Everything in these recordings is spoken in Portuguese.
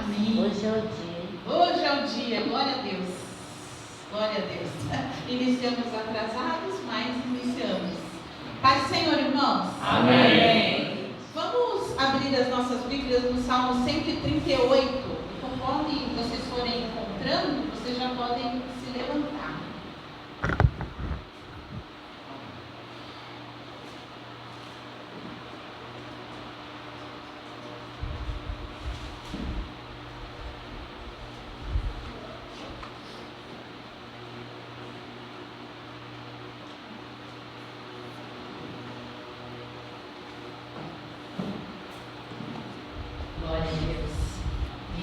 Amém. Hoje é o dia. Hoje é o dia. Glória a Deus. Glória a Deus. Iniciamos atrasados, mas iniciamos. Paz do Senhor, irmãos. Amém. Vamos abrir as nossas Bíblias no Salmo 138. Conforme vocês forem encontrando, vocês já podem se levantar.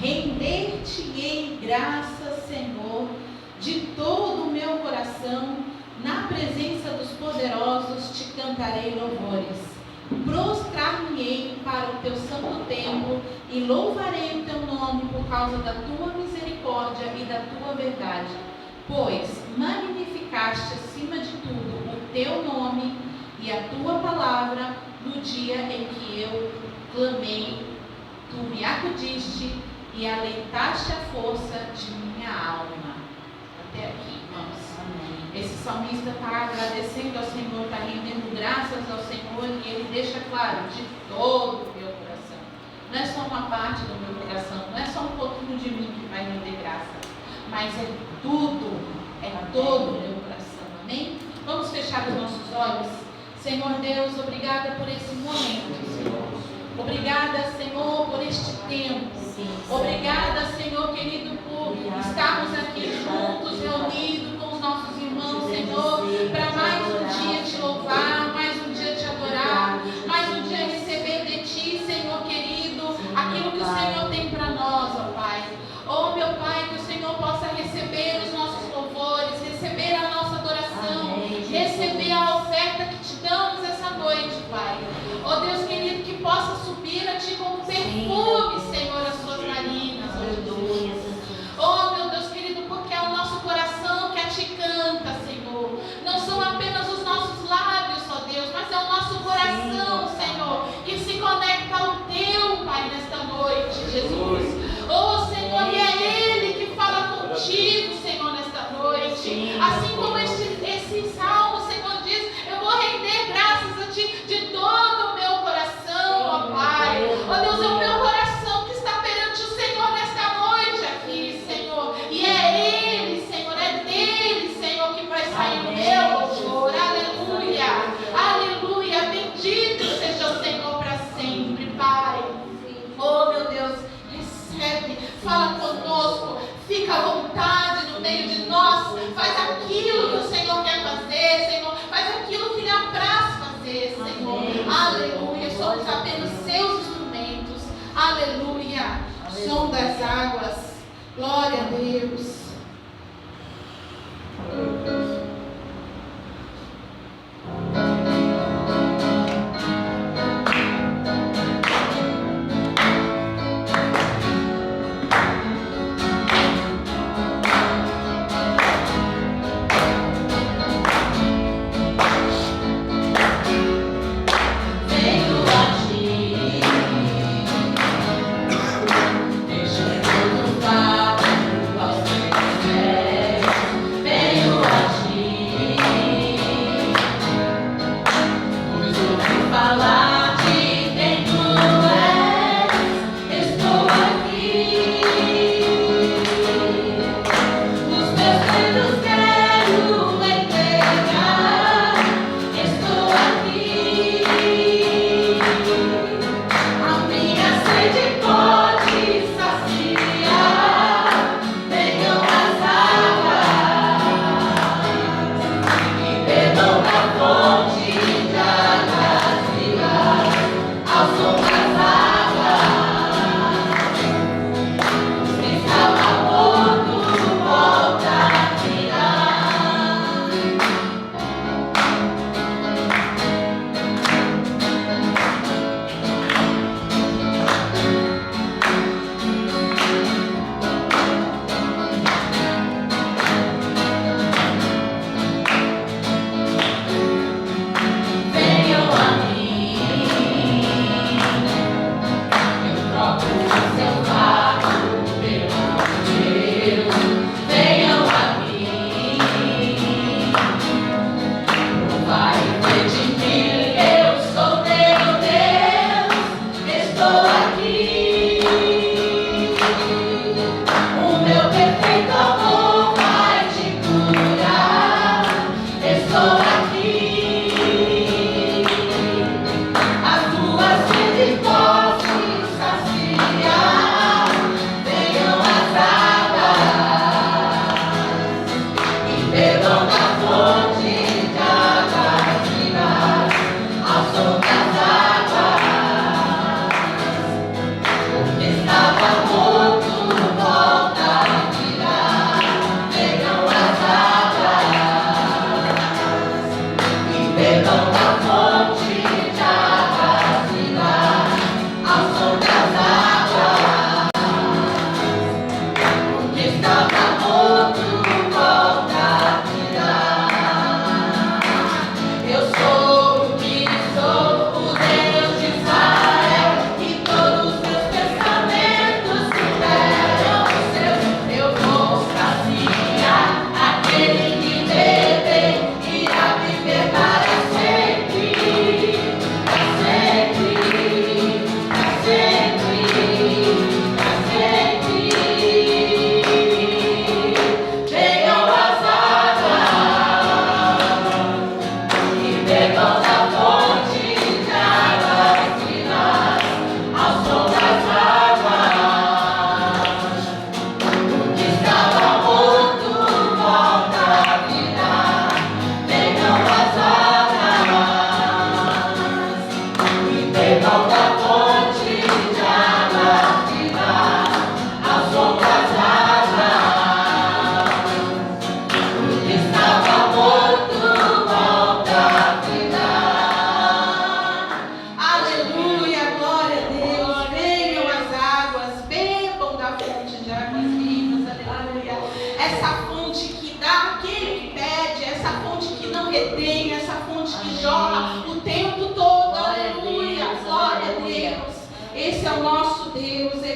Render-te-ei graças, Senhor, de todo o meu coração, na presença dos poderosos te cantarei louvores. Prostrar-me-ei para o teu santo templo e louvarei o teu nome por causa da tua misericórdia e da tua verdade. Pois magnificaste acima de tudo o teu nome e a tua palavra no dia em que eu clamei. Tu me acudiste e alentaste a força de minha alma. Até aqui, irmãos. Amém. Esse salmista está agradecendo ao Senhor, está rendendo graças ao Senhor, e ele deixa claro, de todo o meu coração. Não é só uma parte do meu coração, não é só um pouquinho de mim que vai render graça, mas é tudo, é todo o meu coração. Amém? Vamos fechar os nossos olhos. Senhor Deus, obrigada por esse momento, Senhor. Obrigada, Senhor, por este tempo. Obrigada, Senhor querido, por estarmos aqui juntos, reunidos com os nossos irmãos, Senhor, para mais um dia te louvar, mais um dia te adorar, mais um dia receber de ti, Senhor querido, aquilo que o Senhor tem para nós, ó Pai. Oh, meu Pai, que o Senhor possa receber os nossos louvores, receber a nossa adoração, receber a oferta que te damos essa noite, Pai. Oh, Deus querido, que possa subir a ti como perfume, Senhor, as suas narinas, aleluia. Oh, meu Deus querido, porque é o nosso coração que a ti canta, Senhor. Não são apenas os nossos lábios, ó Deus, mas é o nosso coração, Senhor, que se conecta ao teu, Pai, nesta noite, Jesus. Oh, Senhor, e é Ele que fala contigo, Senhor, nesta noite. Assim como esse salmo, Senhor, diz, eu vou render graças a ti de todo o meu coração, ó Pai. Ó Deus, é o meu coração que está perante o Senhor nesta noite aqui, Senhor. E é Ele, Senhor, é dele, Senhor, que vai sair o meu louvor. Aleluia, aleluia. Bendito seja o Senhor para sempre, Pai. Oh, meu Deus, recebe, fala conosco, fica à vontade no meio de nós. Faz aquilo que o Senhor quer fazer, Senhor. Faz aquilo que lhe apraz fazer, Senhor. Aleluia, somos apenas seus instrumentos. Aleluia, som das águas. Glória a Deus. Deixa eu louvar,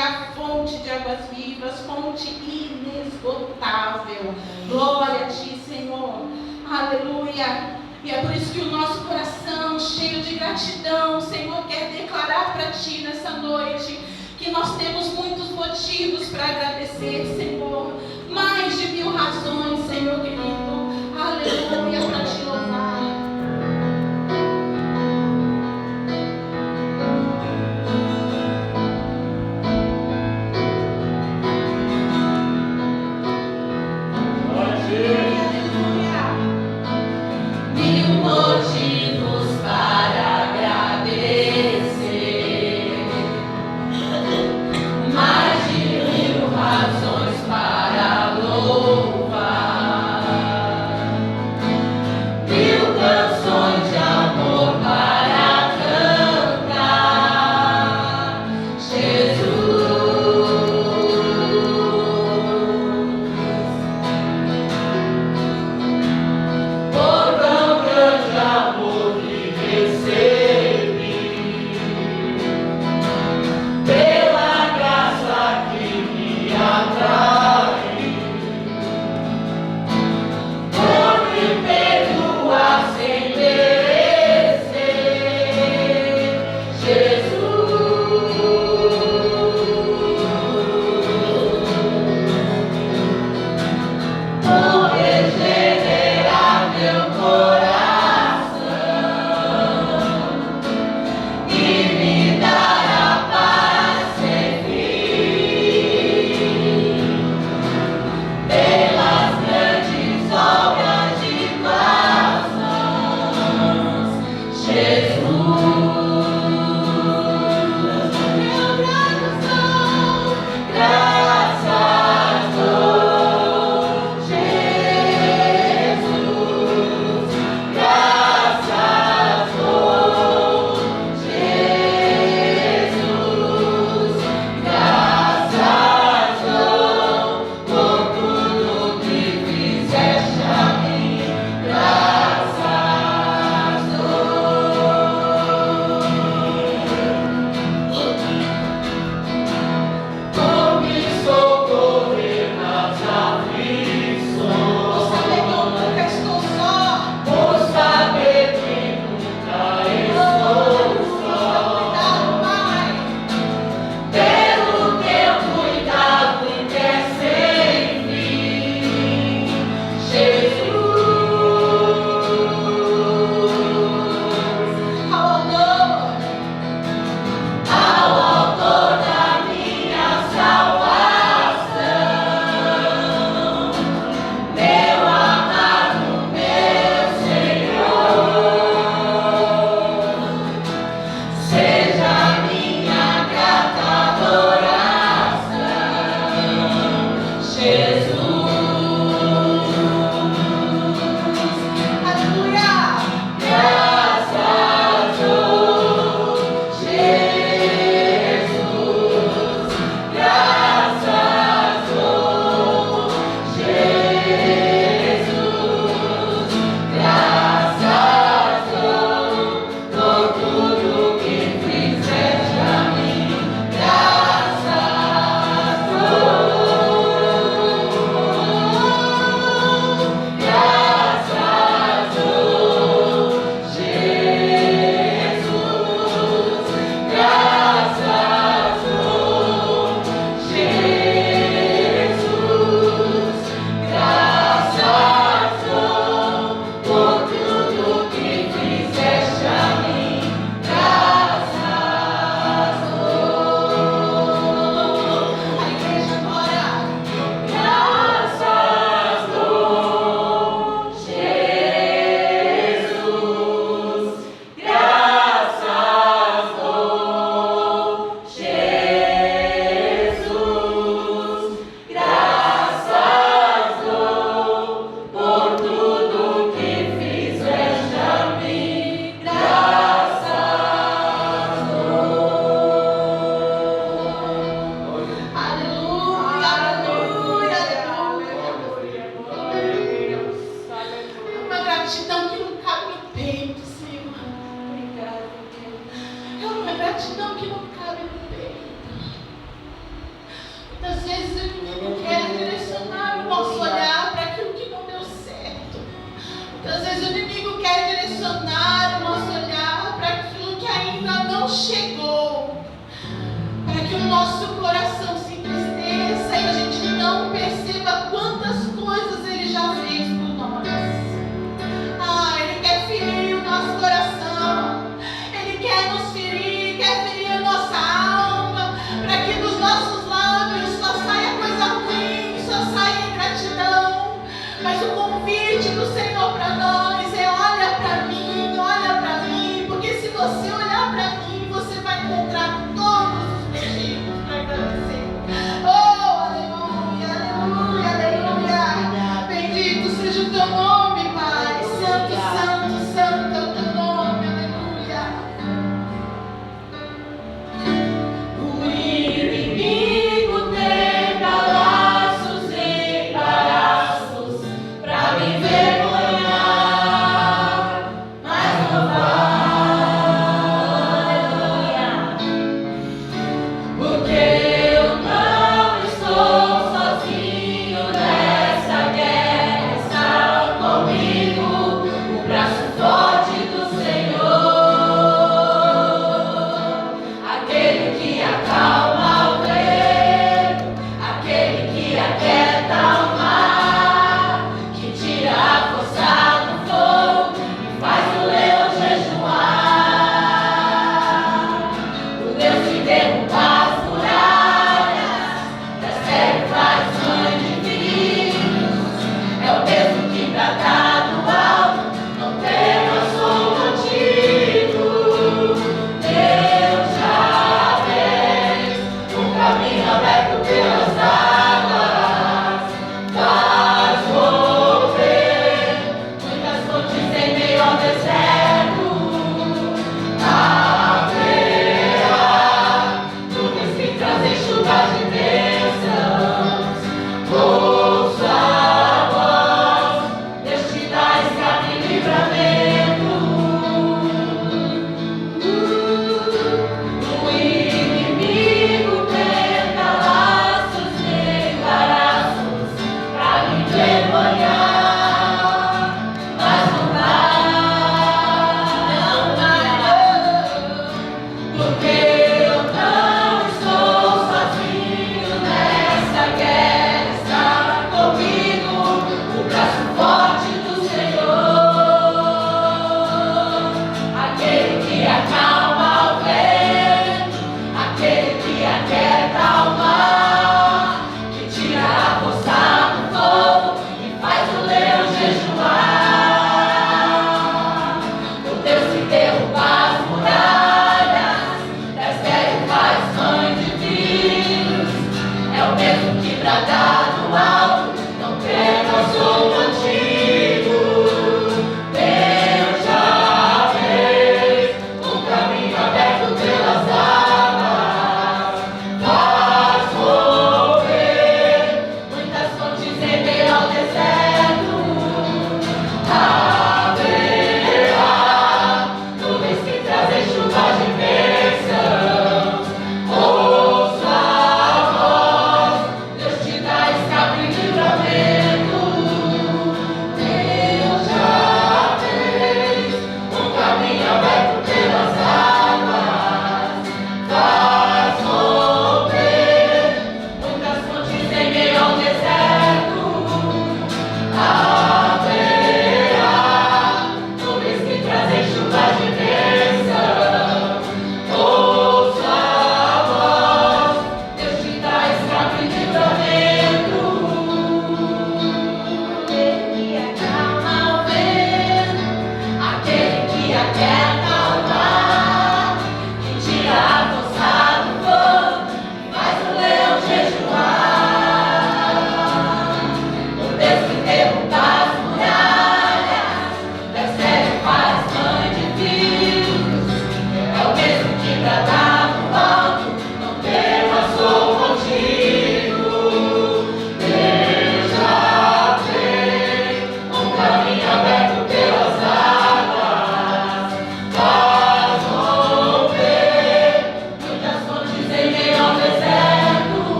a fonte de águas vivas, fonte inesgotável. Glória a Ti, Senhor. Aleluia. E é por isso que o nosso coração, cheio de gratidão, Senhor, quer declarar para Ti nessa noite que nós temos muitos motivos para agradecer, Senhor. Mais de 1000 razões, Senhor querido. Aleluia, para Te louvar. Mais de 1000 razões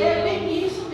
É bem isso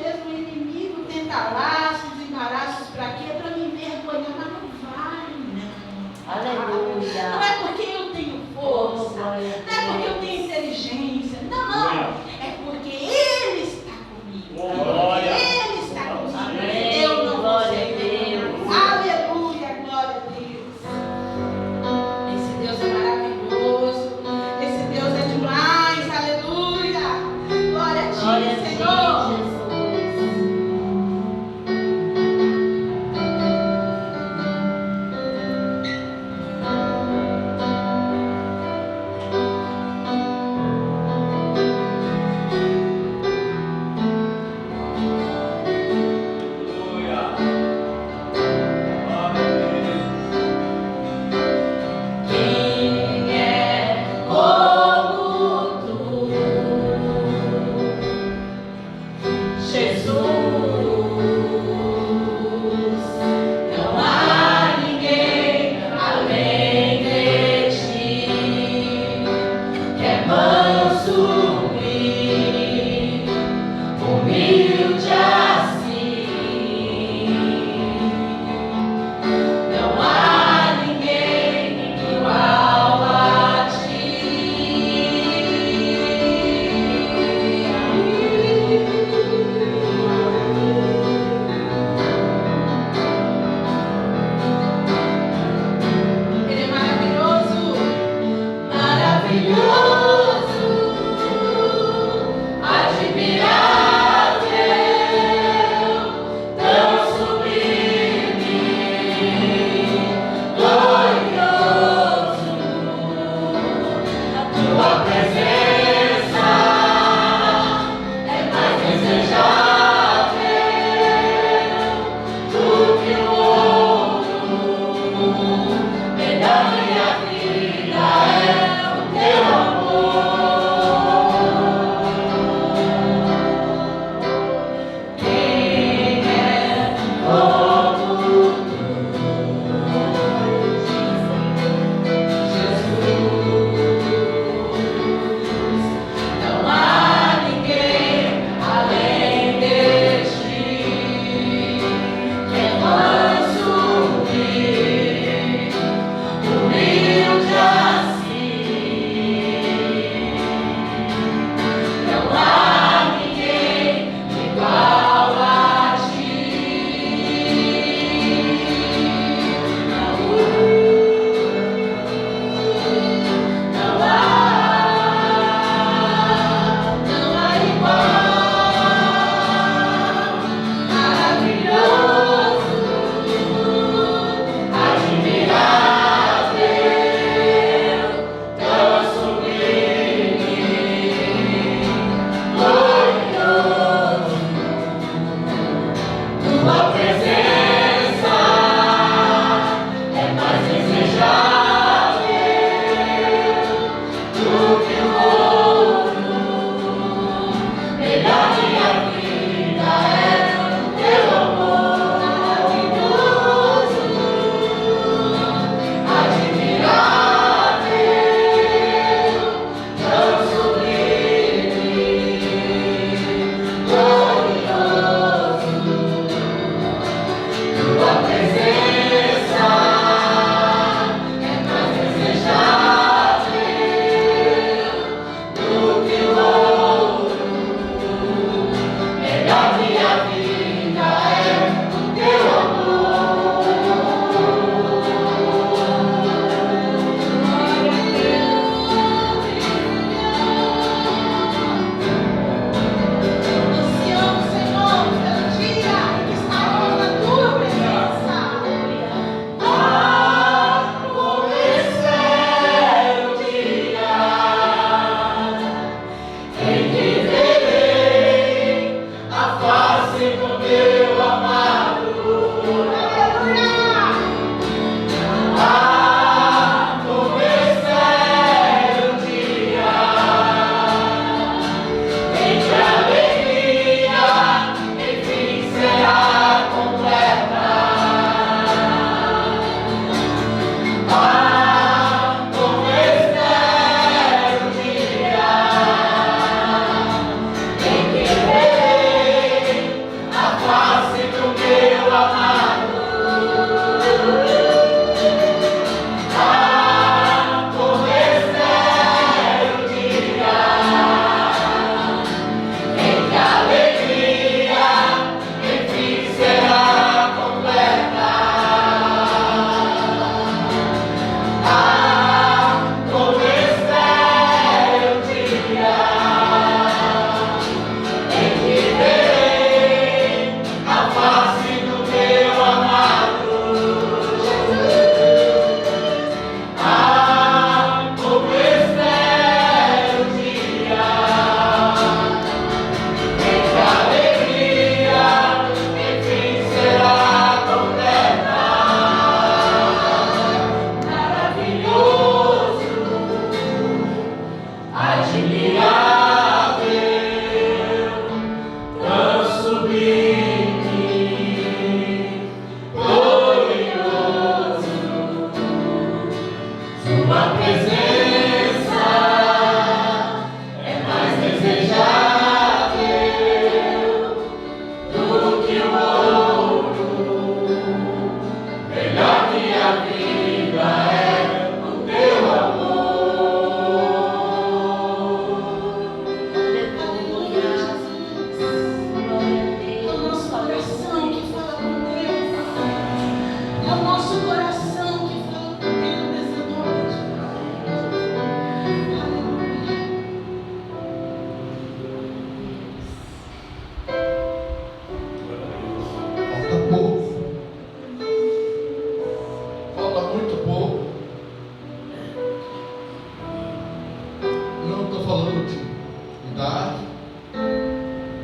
eternidade. Eu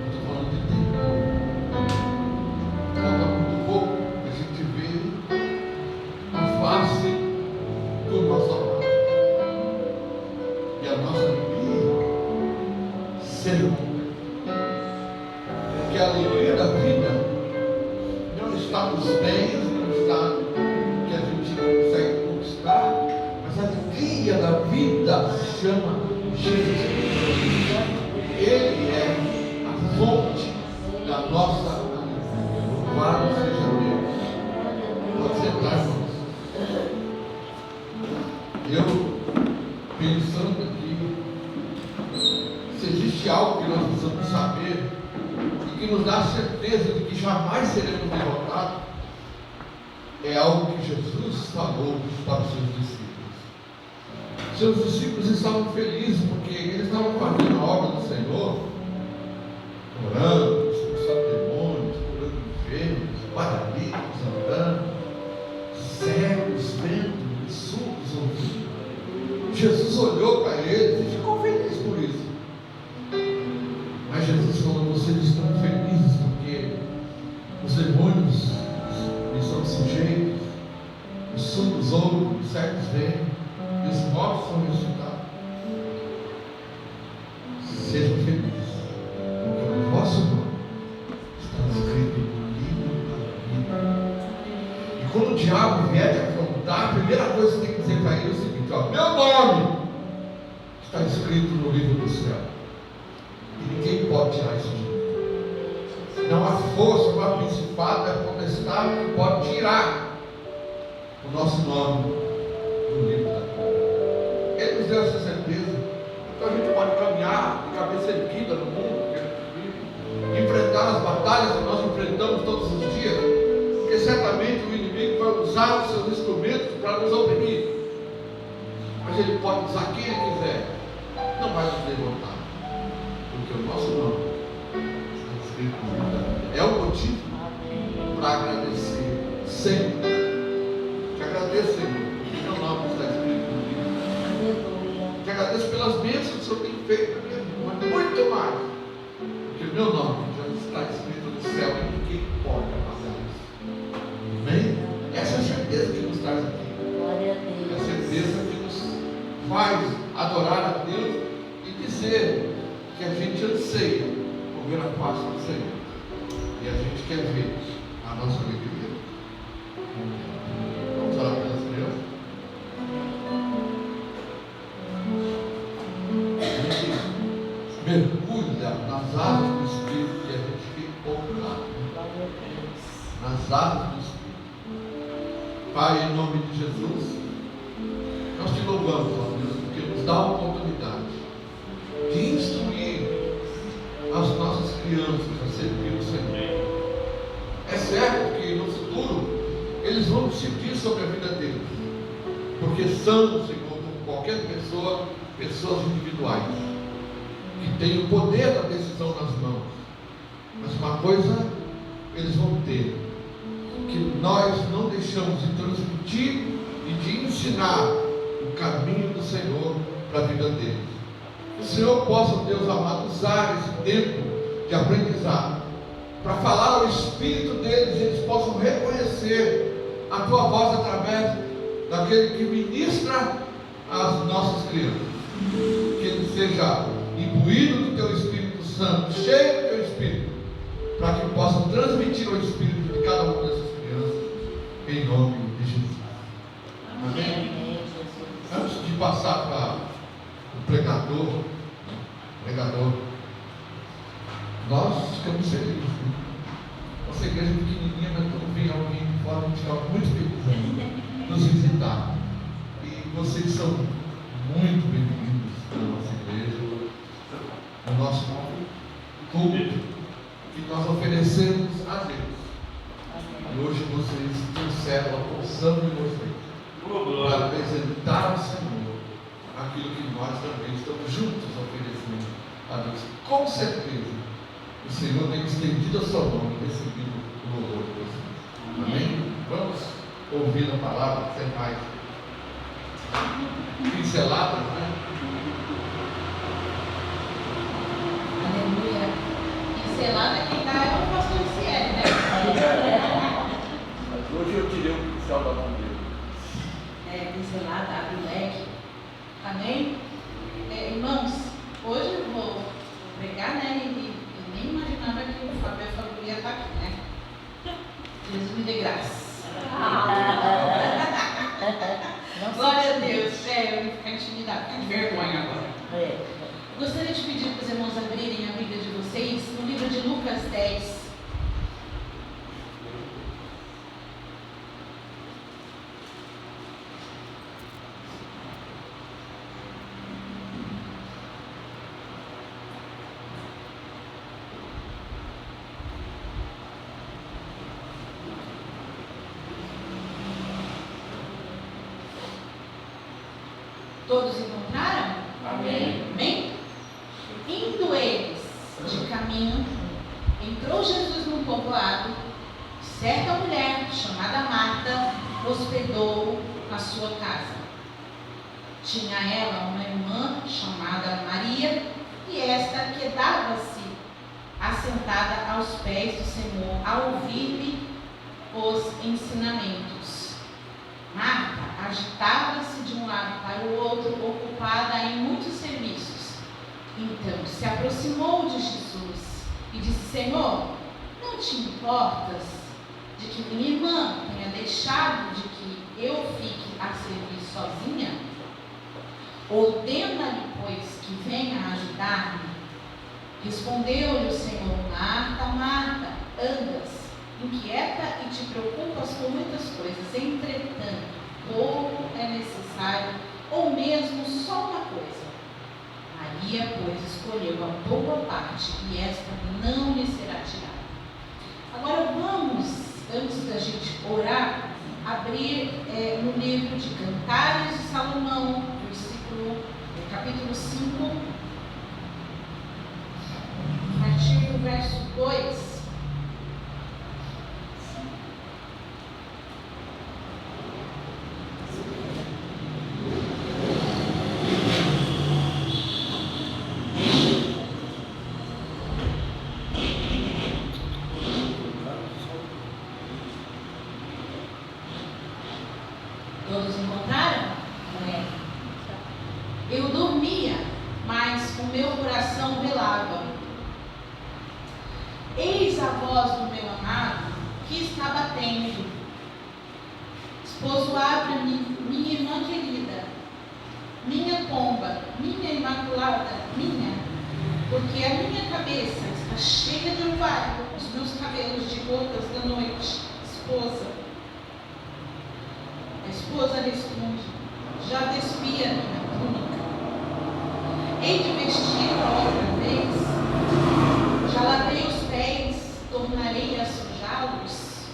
estou falando de tempo. Falta muito pouco para a gente ver a face do nosso amado. E a nossa alegria ser completa. Porque a alegria da vida não está nos bens, não está no que a gente consegue conquistar, mas a alegria da vida se chama Jesus. Ele é a fonte da nossa alegria. Louvado seja Deus. Pode sentar, irmãos. Eu, pensando aqui, se existe algo que nós precisamos saber e que nos dá certeza de que jamais seremos derrotados, é algo que Jesus falou para os seus discípulos. Seus discípulos estavam felizes porque eles estavam fazendo a obra do Senhor, orando, expulsando demônios, curando enfermos, paralíticos andando, cegos vendo, surdos ouvindo. Jesus olhou para eles e ficou feliz por isso. Mas Jesus falou: vocês estão felizes porque os demônios lhes são sujeitos, os surdos ouvem, os cegos veem, e os mortos são ressuscitados. Sejam felizes, porque o vosso nome está escrito no livro da vida. E quando o diabo vier te afrontar, a primeira coisa que você tem que dizer para ele é o seguinte: ó, meu nome está escrito no livro do céu. E ninguém pode tirar isso de mim. Não há força, não há principado, é potestade que pode tirar o nosso nome do livro da vida. Ele nos deu essa certeza. Então a gente pode caminhar de cabeça erguida no mundo que a gente vive, enfrentar as batalhas que nós enfrentamos todos os dias, porque certamente o inimigo vai usar os seus instrumentos para nos oprimir, mas ele pode usar quem ele quiser, não vai nos derrotar, porque o nosso nome está escrito no livro da vida. É o motivo para agradecer sempre. Te agradeço, Senhor, porque meu nome está escrito no livro. Te agradeço pelas bênçãos que o Senhor tem feito na minha vida, mas muito mais, porque o meu nome já está escrito no céu e ninguém pode apagar isso. Amém? Essa é a certeza que nos traz aqui. É a certeza que nos faz adorar a Deus e dizer que a gente anseia por ver a paz do Senhor. E a gente quer ver a nossa alegria. Vamos orar pelas crianças? A gente mergulha nas águas do Espírito e a gente fica empolgado nas águas do Espírito. Pai, em nome de Jesus, nós te louvamos, ó Deus, porque nos dá a oportunidade de instruir as nossas crianças a servir o Senhor. É certo que no futuro eles vão decidir sobre a vida deles, porque são, Senhor, como qualquer pessoa, pessoas individuais que têm o poder da decisão nas mãos. Mas uma coisa eles vão ter, que nós não deixamos de transmitir e de ensinar o caminho do Senhor para a vida deles. Que o Senhor possa, Deus amado, usar esse tempo de aprendizado para falar ao espírito deles, e eles possam reconhecer a tua voz através daquele que ministra às nossas crianças. Que ele seja imbuído do teu Espírito Santo, cheio do teu Espírito, para que possam transmitir ao espírito de cada uma dessas crianças, em nome de Jesus. Amém? Antes de passar para o pregador, nós ficamos felizes. Nossa igreja é pequenininha, mas quando vem alguém de fora, a gente fica muito feliz nos visitar. E vocês são muito bem-vindos na nossa igreja, no nosso culto que nós oferecemos a Deus. E hoje vocês trouxeram a porção de vocês para apresentar ao Senhor aquilo que nós também estamos juntos oferecendo a Deus. Com certeza o Senhor tem estendido a sua mão e recebido o louvor de vocês. Amém? Vamos ouvir a palavra sem mais pinceladas, né? Todos encontraram? Amém. Amém? Indo eles de caminho, entrou Jesus num povoado. Certa mulher, chamada Marta, hospedou na sua casa. Tinha ela uma irmã chamada Maria, e esta quedava-se assentada aos pés do Senhor, a ouvir-lhe os ensinamentos. Marta agitava-se de um lado para o outro, ocupada em muitos serviços. Então se aproximou de Jesus e disse: Senhor, não te importas de que minha irmã tenha deixado de que eu fique a servir sozinha? Ordena-lhe, pois, que venha ajudar-me. Respondeu-lhe o Senhor: Marta, Marta, andas inquieta e te preocupas com muitas coisas. Entretanto, pouco é necessário, ou mesmo só uma coisa. Maria, pois, escolheu a boa parte, e esta não lhe será tirada. Agora vamos, antes da gente orar, abrir no livro de Cantares de Salomão, capítulo 5, a partir do verso 2. Todos encontraram? Eu dormia, mas o meu coração velava. Eis a voz do meu amado que está batendo. Esposo, abre-me, minha irmã querida, minha pomba, minha imaculada, minha, porque a minha cabeça está cheia de orvalho, os meus cabelos de gotas da noite. Esposa. A esposa responde: já despi a minha túnica. Hei de vestir-a outra vez. Já lavei os pés, tornarei a sujá-los.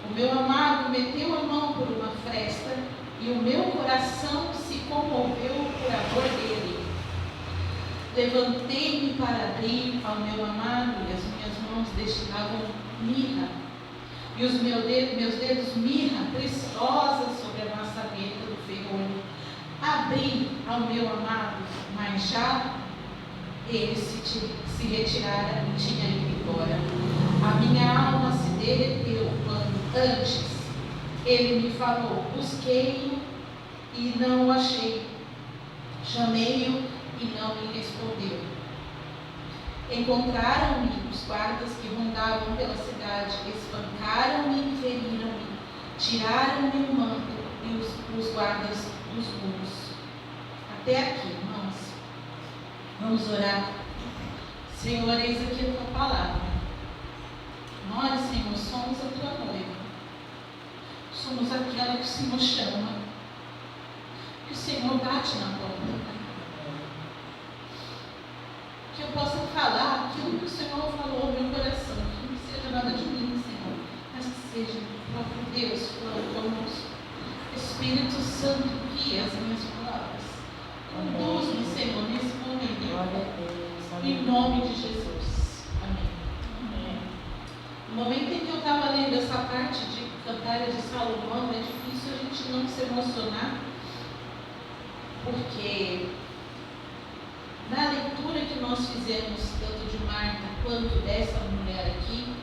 O meu amado meteu a mão por uma fresta, e o meu coração se comoveu por amor dele. Levantei-me para abrir ao meu amado, e as minhas mãos destilavam mirra, e os meus dedos mirra preciosa sobre a maçaneta do ferrolho. Abri ao meu amado, mas já ele se retirara e tinha ido embora. A minha alma se derreteu quando antes ele me falou. Busquei-o e não o achei. Chamei-o e não me respondeu. Encontraram-me os guardas que rondavam pela cidade, espancaram-me e feriram-me, tiraram-me o manto e os guardas dos muros. Até aqui, irmãos. Vamos orar. Senhor, eis aqui a tua palavra. Nós, Senhor, somos a tua noiva. Somos aquela que o Senhor chama, que o Senhor bate na porta. Que eu possa falar aquilo que o Senhor falou no meu coração, que não seja nada de mim, Senhor, mas que seja do próprio Deus falando conosco. Espírito Santo, guia as minhas palavras. Conduz-me, Senhor, nesse momento. Em nome de Jesus. Amém. No momento em que eu estava lendo essa parte de Cantares de Salomão, é difícil a gente não se emocionar, porque na leitura que nós fizemos, tanto de Marta quanto dessa mulher aqui,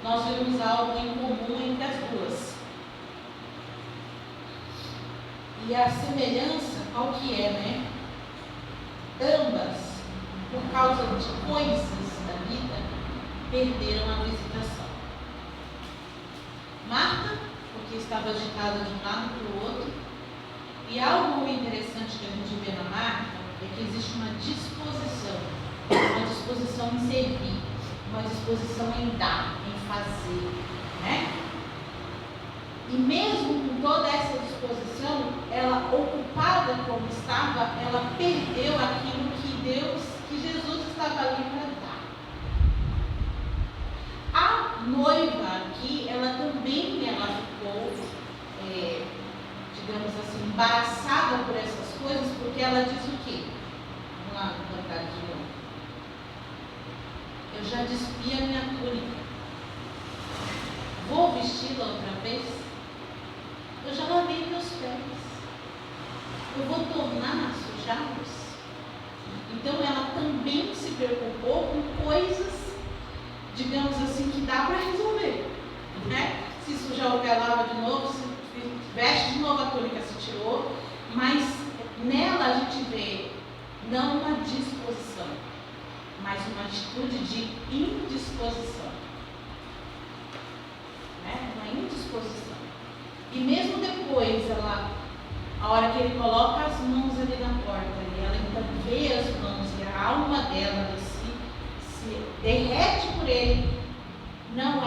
nós vemos algo em comum entre as duas. E a semelhança, qual que é, né? Ambas, por causa de coisas da vida, perderam a visitação. Marta, porque estava agitada de um lado para o outro. E algo interessante que a gente vê na Marta é que existe uma disposição em servir, uma disposição em dar, em fazer, né? E mesmo com toda essa disposição, ela, ocupada como estava, ela perdeu aquilo que Jesus estava ali para dar. A noiva aqui, ela ficou, digamos assim, embaraçada por essas coisas, eu já despi a minha túnica. Vou vesti-la outra vez? Eu já lavei meus pés. Eu vou tornar a sujá-los? Então ela também se preocupou com coisas, digamos assim, que dá para resolver, né? Se sujar o pé, lava de novo, se veste de novo a túnica, se tirou, mas nela a gente vê não uma disposição, mas uma atitude de indisposição, né? Uma indisposição. E mesmo depois, a hora que ele coloca as mãos ali na porta, ela então vê as mãos e a alma dela se derrete por ele, não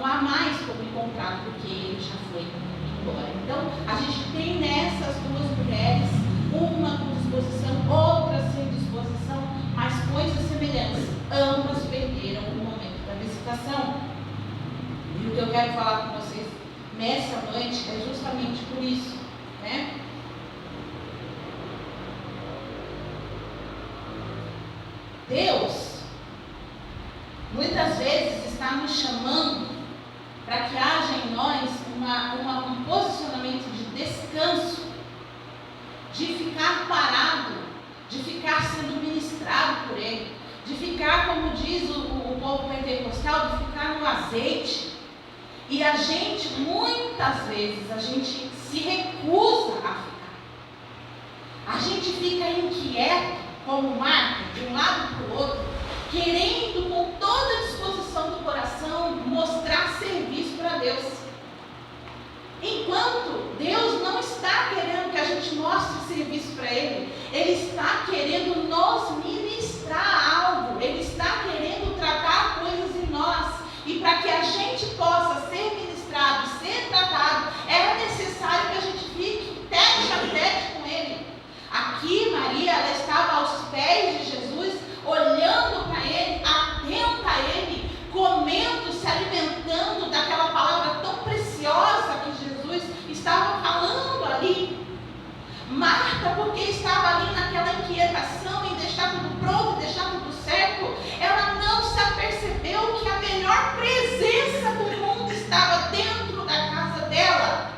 há mais como encontrar, porque ele já foi embora. Então, a gente tem nessas duas mulheres, uma com disposição, outra sem disposição, mas coisas semelhantes. Ambas perderam o momento da visitação. E o que eu quero falar com vocês nessa noite é justamente por isso, né? Deus, muitas vezes, está nos chamando para que haja em nós um posicionamento de descanso, de ficar parado, de ficar sendo ministrado por Ele, de ficar, como diz o povo pentecostal, de ficar no azeite. E a gente, muitas vezes, a gente se recusa a ficar. A gente fica inquieto, como Marta, de um lado para o outro, querendo com toda a disposição do coração mostrar serviço para Deus. Enquanto Deus não está querendo que a gente mostre serviço para Ele, Ele está querendo nos ministrar algo, Ele está querendo tratar coisas em nós. E para que a gente possa ser ministrado, ser tratado, é necessário que a gente fique tete a tete com Ele. Aqui Maria, ela estava aos pés de Jesus, olhando para Ele, atenta a Ele, comendo, se alimentando daquela palavra tão preciosa que Jesus estava falando ali. Marta, porque estava ali naquela inquietação em deixar tudo pronto, deixar tudo certo, ela não se apercebeu que a melhor presença do mundo estava dentro da casa dela.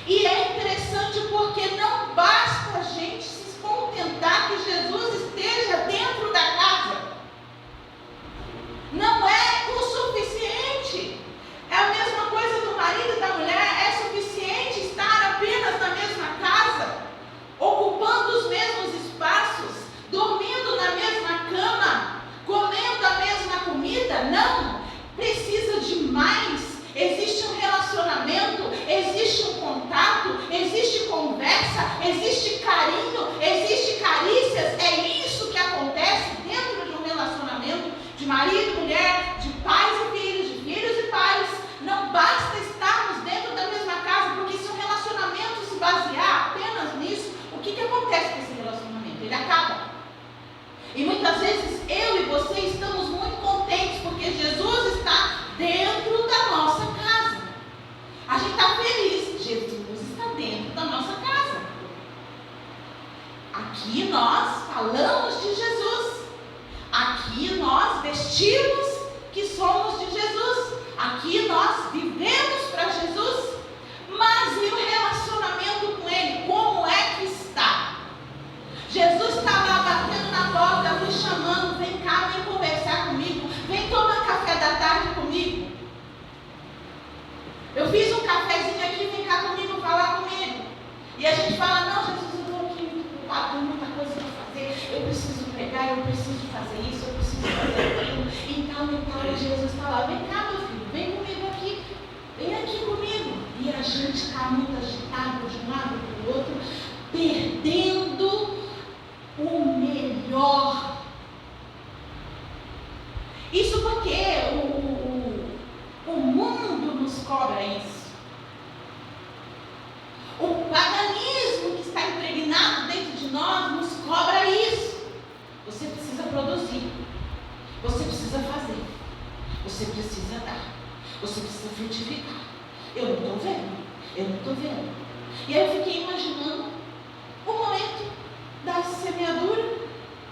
E é interessante porque não basta a gente se contentar que Jesus esteja dentro da casa. Não é o suficiente. É a mesma coisa do marido e da mulher. É suficiente estar apenas na mesma casa, ocupando os mesmos espaços, dormindo na mesma cama, comendo a mesma comida? Não. Precisa de mais. Existe um relacionamento, existe um contato, existe conversa, existe carinho, existe carícias. É isso que acontece dentro de um relacionamento de marido e mulher, de pais e filhos, de filhos e pais. Não basta estarmos dentro da mesma casa, porque se um relacionamento se basear apenas nisso, o que acontece com esse relacionamento? Ele acaba. E muitas vezes eu e você estamos muito contentes porque Jesus está dentro da nossa casa. A gente está feliz, Jesus está dentro da nossa casa. Aqui nós falamos de Jesus. Aqui nós vestimos que somos de Jesus. Aqui nós vivemos para Jesus. Mas e o relacionamento com Ele? Como é que está? Jesus está lá batendo na porta, me chamando, vem cá, vem conversar comigo, vem tomar café da tarde comigo. Eu fiz um cafezinho aqui, vem cá comigo, falar comigo. E a gente fala, não, Jesus, eu estou aqui muito ocupado, tem muita coisa para fazer, eu preciso pregar, eu preciso fazer isso, eu preciso fazer aquilo. Então, Jesus está lá, vem cá, meu filho, vem comigo aqui, vem aqui comigo. E a gente está muito agitado de um lado para o outro, perdendo o melhor. Isso porque o mundo nos cobra isso. O paganismo que está impregnado dentro de nós nos cobra isso. Você precisa produzir. Você precisa fazer. Você precisa dar. Você precisa frutificar. Eu não estou vendo. Eu não estou vendo. E aí eu fiquei imaginando o momento da semeadura,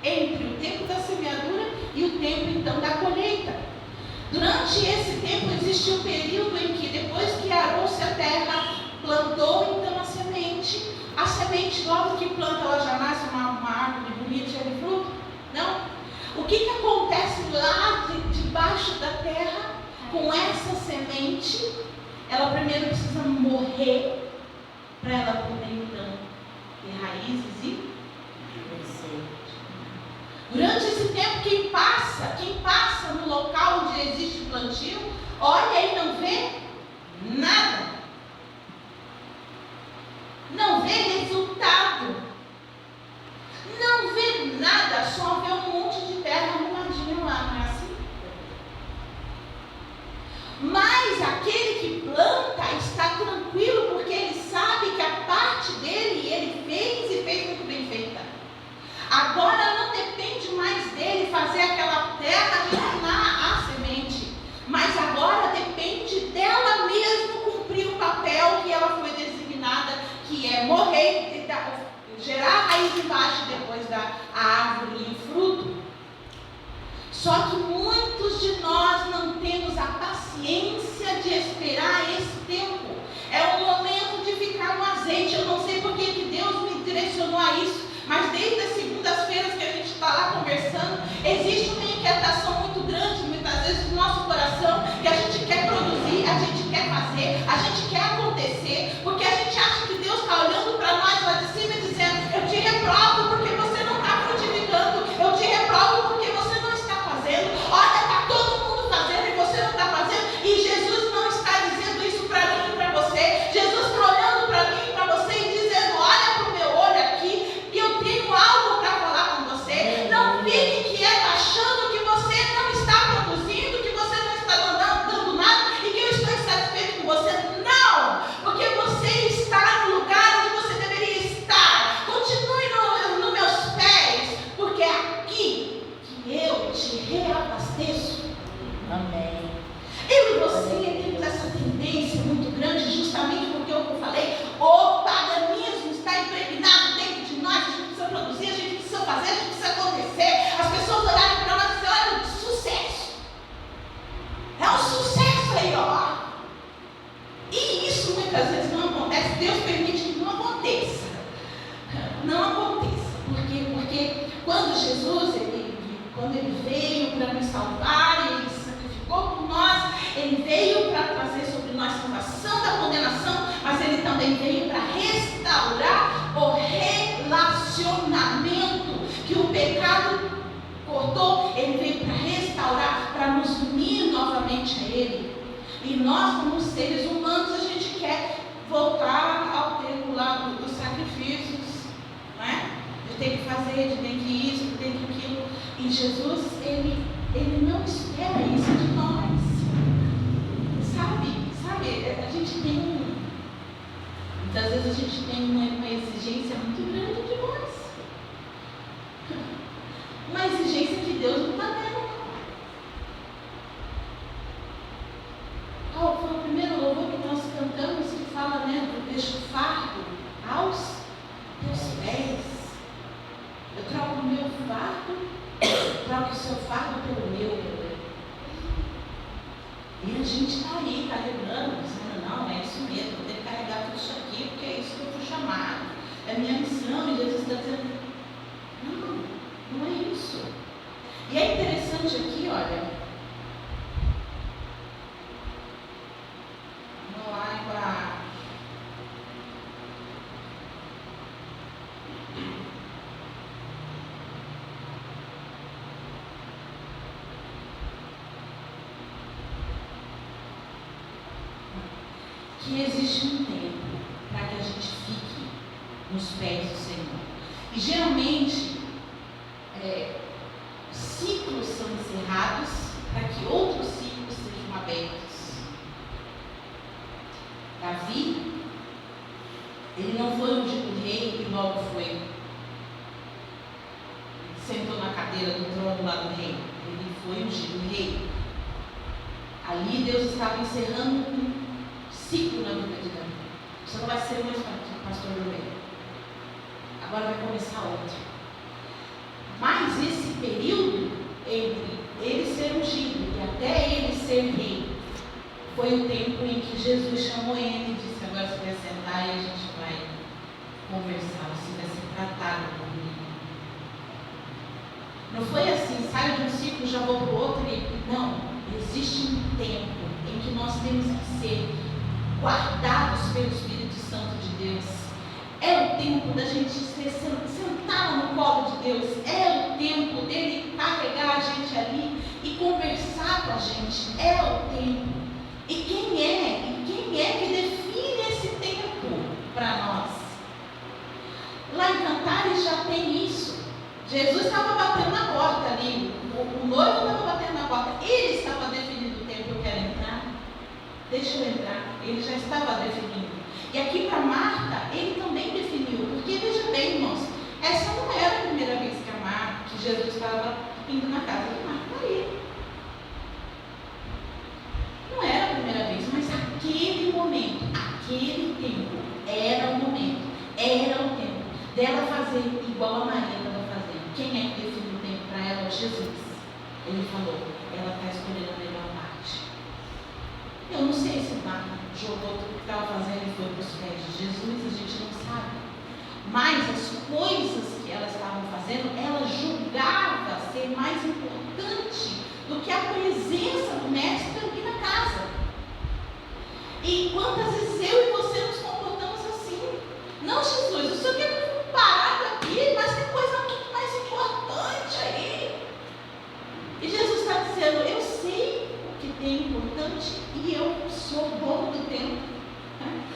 entre o tempo da semeadura existe um período em que depois que arou-se a terra, plantou então a semente logo que planta ela já nasce uma árvore bonita, cheia de fruto? Não. O que acontece lá debaixo da terra com essa semente? Ela primeiro precisa morrer para ela poder então ter raízes e crescer. Durante esse tempo, quem passa no local onde existe plantio, olha e não vê nada. Não vê resultado. Não vê nada, só vê um monte de terra arrumadinha lá, não é assim? Mas aquele que planta está tranquilo, porque ele sabe que a parte dele ele fez e fez muito bem feita. Agora não depende mais dele fazer aquela terra germinar a semente, mas agora depende dela mesmo cumprir o papel que ela foi designada, que é morrer, gerar raiz embaixo depois da árvore e fruto. Só que muitos de nós não temos a paciência de esperar esse tempo. É o momento de ficar no azeite. Eu não sei por que Deus me direcionou a isso, mas desde as segundas-feiras que a gente está lá conversando, existe uma inquietação muito grande, muitas vezes no nosso coração, que a gente quer produzir, a gente quer fazer, a gente quer acontecer, porque a gente acha que Deus está olhando para nós lá de cima e dizendo: eu te reprovo porque você não está frutificando, eu te reprovo porque você não está fazendo. Olha, está todo mundo fazendo e você não está fazendo. E Jesus não está dizendo isso para mim e para você. Jesus está olhando para mim e para você e dizendo: olha para o meu olho aqui, que eu tenho algo para falar com você. Não fique quieto achando que você não está produzindo, que você não está dando nada e que eu estou insatisfeito com você. Não, porque você está no lugar onde você deveria estar. Continue nos meus pés, porque é aqui que eu te reabasteço. Amém. Eu e você temos essa tendência muito grande, justamente porque eu falei, o paganismo está impregnado dentro de nós. A gente precisa produzir, a gente precisa fazer, a gente precisa acontecer. As pessoas olharem para nós e dizem: olha, sucesso. É um sucesso aí, ó. E isso muitas vezes não acontece. Deus permite que não aconteça. Não aconteça. Por quê? Porque quando Jesus, quando ele veio para nos salvar, ele se sacrificou por nós, ele veio para trazer sobre nós salvação da condenação, mas ele também veio para restaurar o relacionamento que o pecado cortou. Ele veio para restaurar, para nos unir novamente a ele. E nós, como seres humanos, a gente quer voltar ao tempo lá dos sacrifícios, não é? De ter que fazer, de ter que isso, de ter que aquilo. E Jesus, ele não espera isso de nós. Sabe, a gente tem muitas vezes a gente tem uma exigência muito grande de nós. Uma exigência que Deus não está tendo. Qual foi o primeiro louvor que nós cantamos que fala, né, do deixo fardo aos teus pés? Eu troco o meu fardo, troco o seu fardo pelo meu. E a gente está aí carregando, dizendo: não, é isso mesmo, vou ter que carregar tudo isso aqui, porque é isso que eu fui chamado, é minha missão. E Jesus está dizendo: não é isso. E é interessante aqui, olha, vamos lá para que existe um tempo para que a gente fique nos pés do Senhor. E geralmente ciclos são encerrados para que outros ciclos sejam abertos. Davi, ele não foi ungido rei e logo foi. Sentou na cadeira do trono lá do rei. Ele foi ungido rei. Ali Deus estava encerrando um ciclo na vida de Davi. Você não vai ser mais pastor do rei. Agora vai começar outro. Mas esse período entre ele ser ungido e até ele ser rei foi o tempo em que Jesus chamou ele e disse: agora você vai sentar e a gente vai conversar, você vai ser tratado comigo. Não foi assim, saio de um ciclo, já vou para o outro. Não, existe um tempo em que nós temos que ser guardados pelo Espírito Santo de Deus. É o tempo da gente sentar no colo de Deus. É o tempo dele carregar a gente ali e conversar com a gente. É o tempo. E quem é que define esse tempo para nós? Lá em Cantares já tem isso. Jesus estava batendo na porta ali. O noivo estava batendo na porta. Ele estava definindo o tempo. Eu quero entrar. Deixa eu entrar. Ele já estava definindo. E aqui para Marta, ele também definiu. Porque veja bem, irmãos, essa não era a primeira vez que Jesus estava indo na casa de Marta ali. Não era a primeira vez, mas aquele momento, aquele tempo, era o momento, era o tempo dela fazer igual a Maria estava fazendo. Quem é que definiu o tempo para ela? Jesus. Ele falou, ela está escolhendo a melhor parte. Eu não sei se Marta jogou tudo que estava fazendo e foi para os pés de Jesus, a gente não sabe. Mas as coisas que elas estavam fazendo, ela julgava ser mais importante do que a presença do Mestre ali na casa. E quantas vezes eu e você nos comportamos assim? Não, Jesus, o Senhor quer parado aqui, mas tem coisa muito mais importante aí. E Jesus está dizendo, eu sei o que tem importante e eu sou dono do tempo.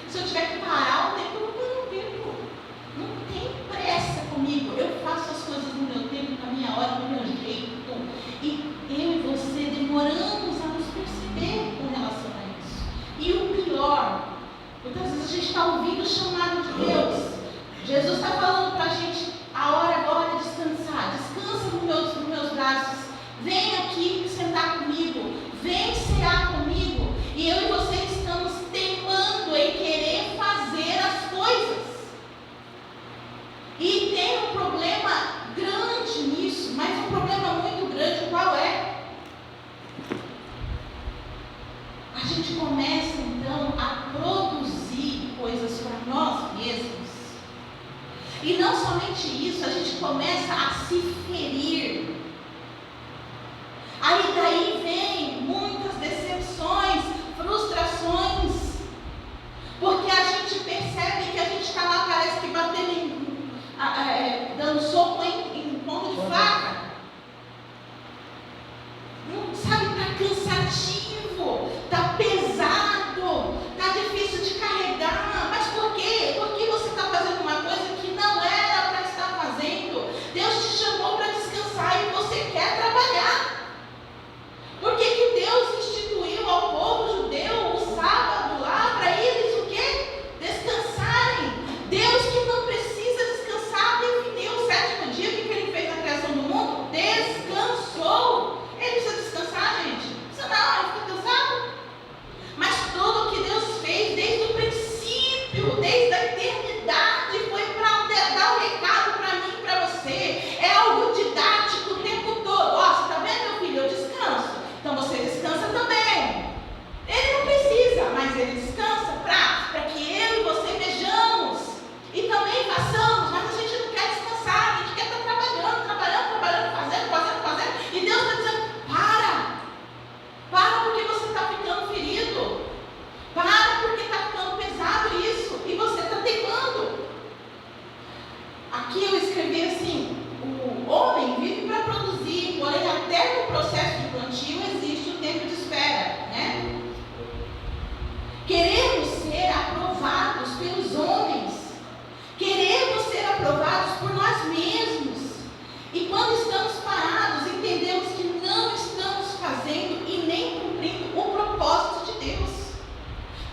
Se eu tiver que parar o tempo, eu vou parar o tempo. Não tem pressa comigo. Eu faço as coisas no meu tempo, na minha hora, no meu jeito. E eu e você demoramos a nos perceber com relação a isso. E o pior, muitas vezes a gente está ouvindo o chamado de Deus. Jesus está falando para a gente, a hora agora é descansar. Descansa nos meus braços. Vem aqui sentar comigo. Vem cear comigo. E eu e você estamos teimando em querer fazer as coisas. E tem um problema grande nisso, mas um problema muito grande, qual é? A gente começa então a produzir coisas para nós mesmos. E não somente isso, a gente começa a se ferir. Aí daí vem muitas decepções, frustrações, porque a gente percebe que a gente está lá, parece que batendo dando soco em ponto de faca. Não, sabe, está cansativo, está pesado, está difícil de carregar. Mas por quê? Porque você está fazendo uma coisa que não era para estar fazendo. Deus te chamou para descansar e você quer trabalhar. Por que que Deus instituiu ao povo judeu o sábado lá para eles o quê? Descansarem. Deus que não precisa descansar definiu o sétimo dia. O que ele fez na criação do mundo? Descansou. Ele precisa descansar, gente? Precisa não, ele fica cansado. Mas tudo o que Deus fez desde o princípio, desde a eternidade, foi para dar um recado para mim e para você. É algo didático o tempo todo. Ó, você está vendo, meu filho? Eu descanso. Então você descansa também. Ele não precisa, mas ele descansa para que eu e você vejamos e também façamos, mas a gente não quer descansar, a gente quer estar trabalhando, fazendo. E Deus está dizendo, para porque você está ficando ferido, para porque está ficando pesado isso, e você está teimando. Aqui eu escrevi assim, o homem vive para produzir, porém até no processo de plantio existe o tempo de espera, né? Queremos ser aprovados pelos homens, queremos ser aprovados por nós mesmos, e quando estamos parados, entendemos que não estamos fazendo e nem cumprindo o propósito de Deus.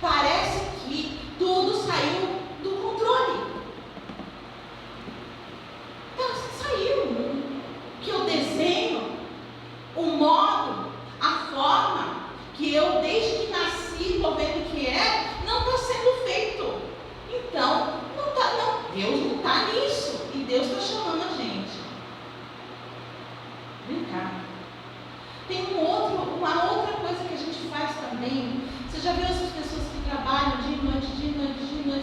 Parece que tudo saiu do controle. Saiu que eu desenho, o modo, a forma que eu desde que nasci estou vendo que não está sendo feito. Então, Deus não está nisso. E Deus está chamando a gente. Vem cá. Tem uma outra coisa que a gente faz também. Você já viu essas pessoas que trabalham dia e noite,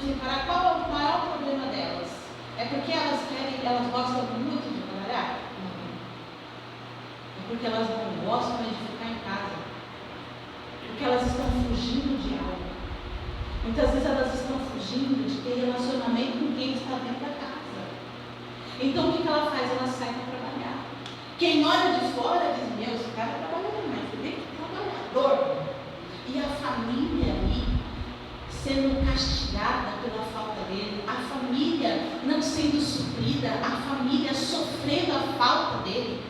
sem parar? Qual é o maior problema delas? É porque elas gostam muito de trabalhar? Não. É porque elas não gostam de ficar em casa. Porque elas estão fugindo de algo. Muitas vezes elas estão fugindo de ter relacionamento com quem está dentro da casa. Então o que ela faz? Ela sai para trabalhar. Quem olha de fora diz, meu, esse cara trabalha demais, você vê que trabalhador. E a família ali sendo castigada pela falta dele, a família não sendo suprida, a família sofrendo a falta dele.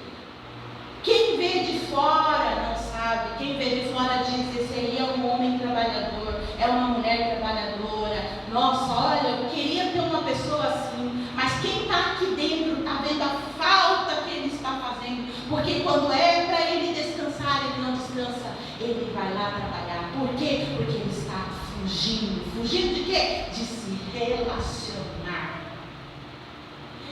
Quem vê de fora não sabe, quem vê de fora diz, esse aí é um homem trabalhador, é uma mulher trabalhadora, nossa, olha, eu queria ter uma pessoa assim, mas quem está aqui dentro está vendo a falta que ele está fazendo, porque quando é para ele descansar, ele não descansa, ele vai lá trabalhar. Por quê? Porque ele está fugindo. Fugindo de quê? De se relacionar.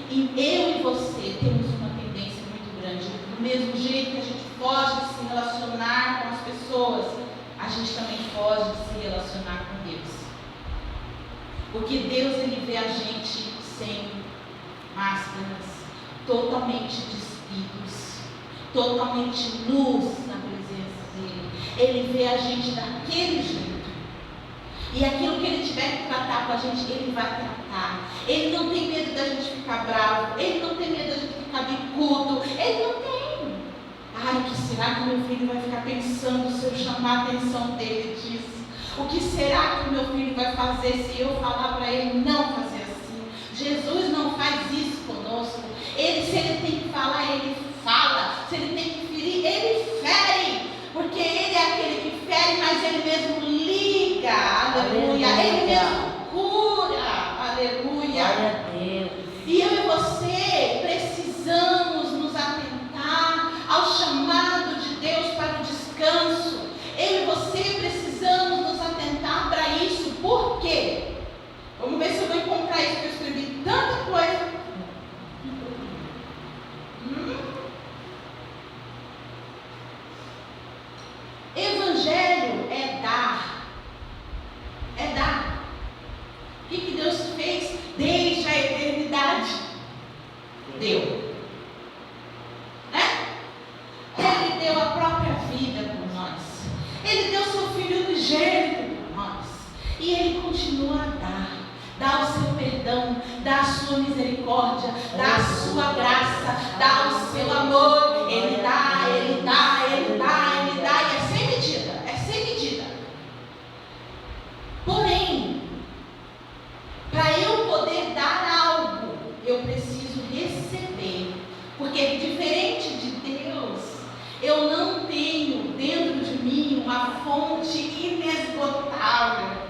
E eu e você temos uma tendência muito grande. Do mesmo jeito que a gente foge de se relacionar com as pessoas, a gente também foge de se relacionar com Deus. Porque Deus, ele vê a gente sem máscaras, totalmente despidos, totalmente nus na presença dele. Ele vê a gente daquele jeito. E aquilo que ele tiver que tratar com a gente, ele vai tratar. Ele não tem medo da gente ficar bravo. Ele não tem medo da gente ficar bicudo. Ele não tem. Ai, o que será que meu filho vai ficar pensando se eu chamar a atenção dele disso? O que será que o meu filho vai fazer se eu falar para ele não fazer assim? Jesus não faz isso conosco. Ele, se ele tem que falar, ele fala. Se ele tem que ferir, ele fere. Porque ele é aquele que fere, mas ele mesmo liga. Aleluia. Ele mesmo cura. Aleluia. Glória a Deus. E eu e você precisamos nos atentar ao chamado de Deus para o descanso. Eu e você precisamos nos atentar para isso. Por quê? Vamos ver se eu vou encontrar isso, porque eu escrevi tanta coisa. Evangelho é dar. É dar. O que Deus fez desde a eternidade? Deu. Né? Ele deu a própria vida por nós. Ele deu seu Filho unigênito por nós. E Ele continua a dar. Dá o seu perdão, dá a sua misericórdia, dá a sua graça, dá o seu amor. Ele dá, Ele dá, Ele dá, Ele dá. E é sem medida, é sem medida. Porém, para eu poder dar algo, eu preciso receber. Porque diferente de Deus, eu não tenho dentro de mim uma fonte inesgotável.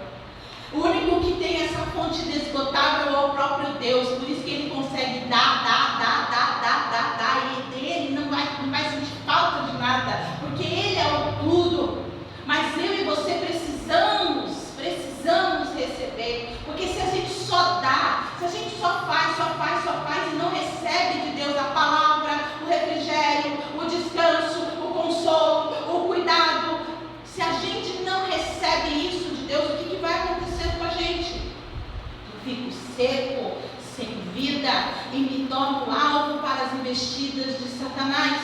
O único que tem essa fonte inesgotável é o próprio Deus. Por isso que Ele consegue dar. E dele não vai sentir falta de nada. Porque Ele é o tudo. Mas eu e você precisamos receber. Porque se a gente só dá, se a gente só faz e não recebe de Deus a palavra, o refrigério, o descanso, o consolo, o cuidado, se a gente não recebe isso de Deus, o que vai acontecer com a gente? Eu fico seco, sem vida e me torno alvo para as investidas de Satanás.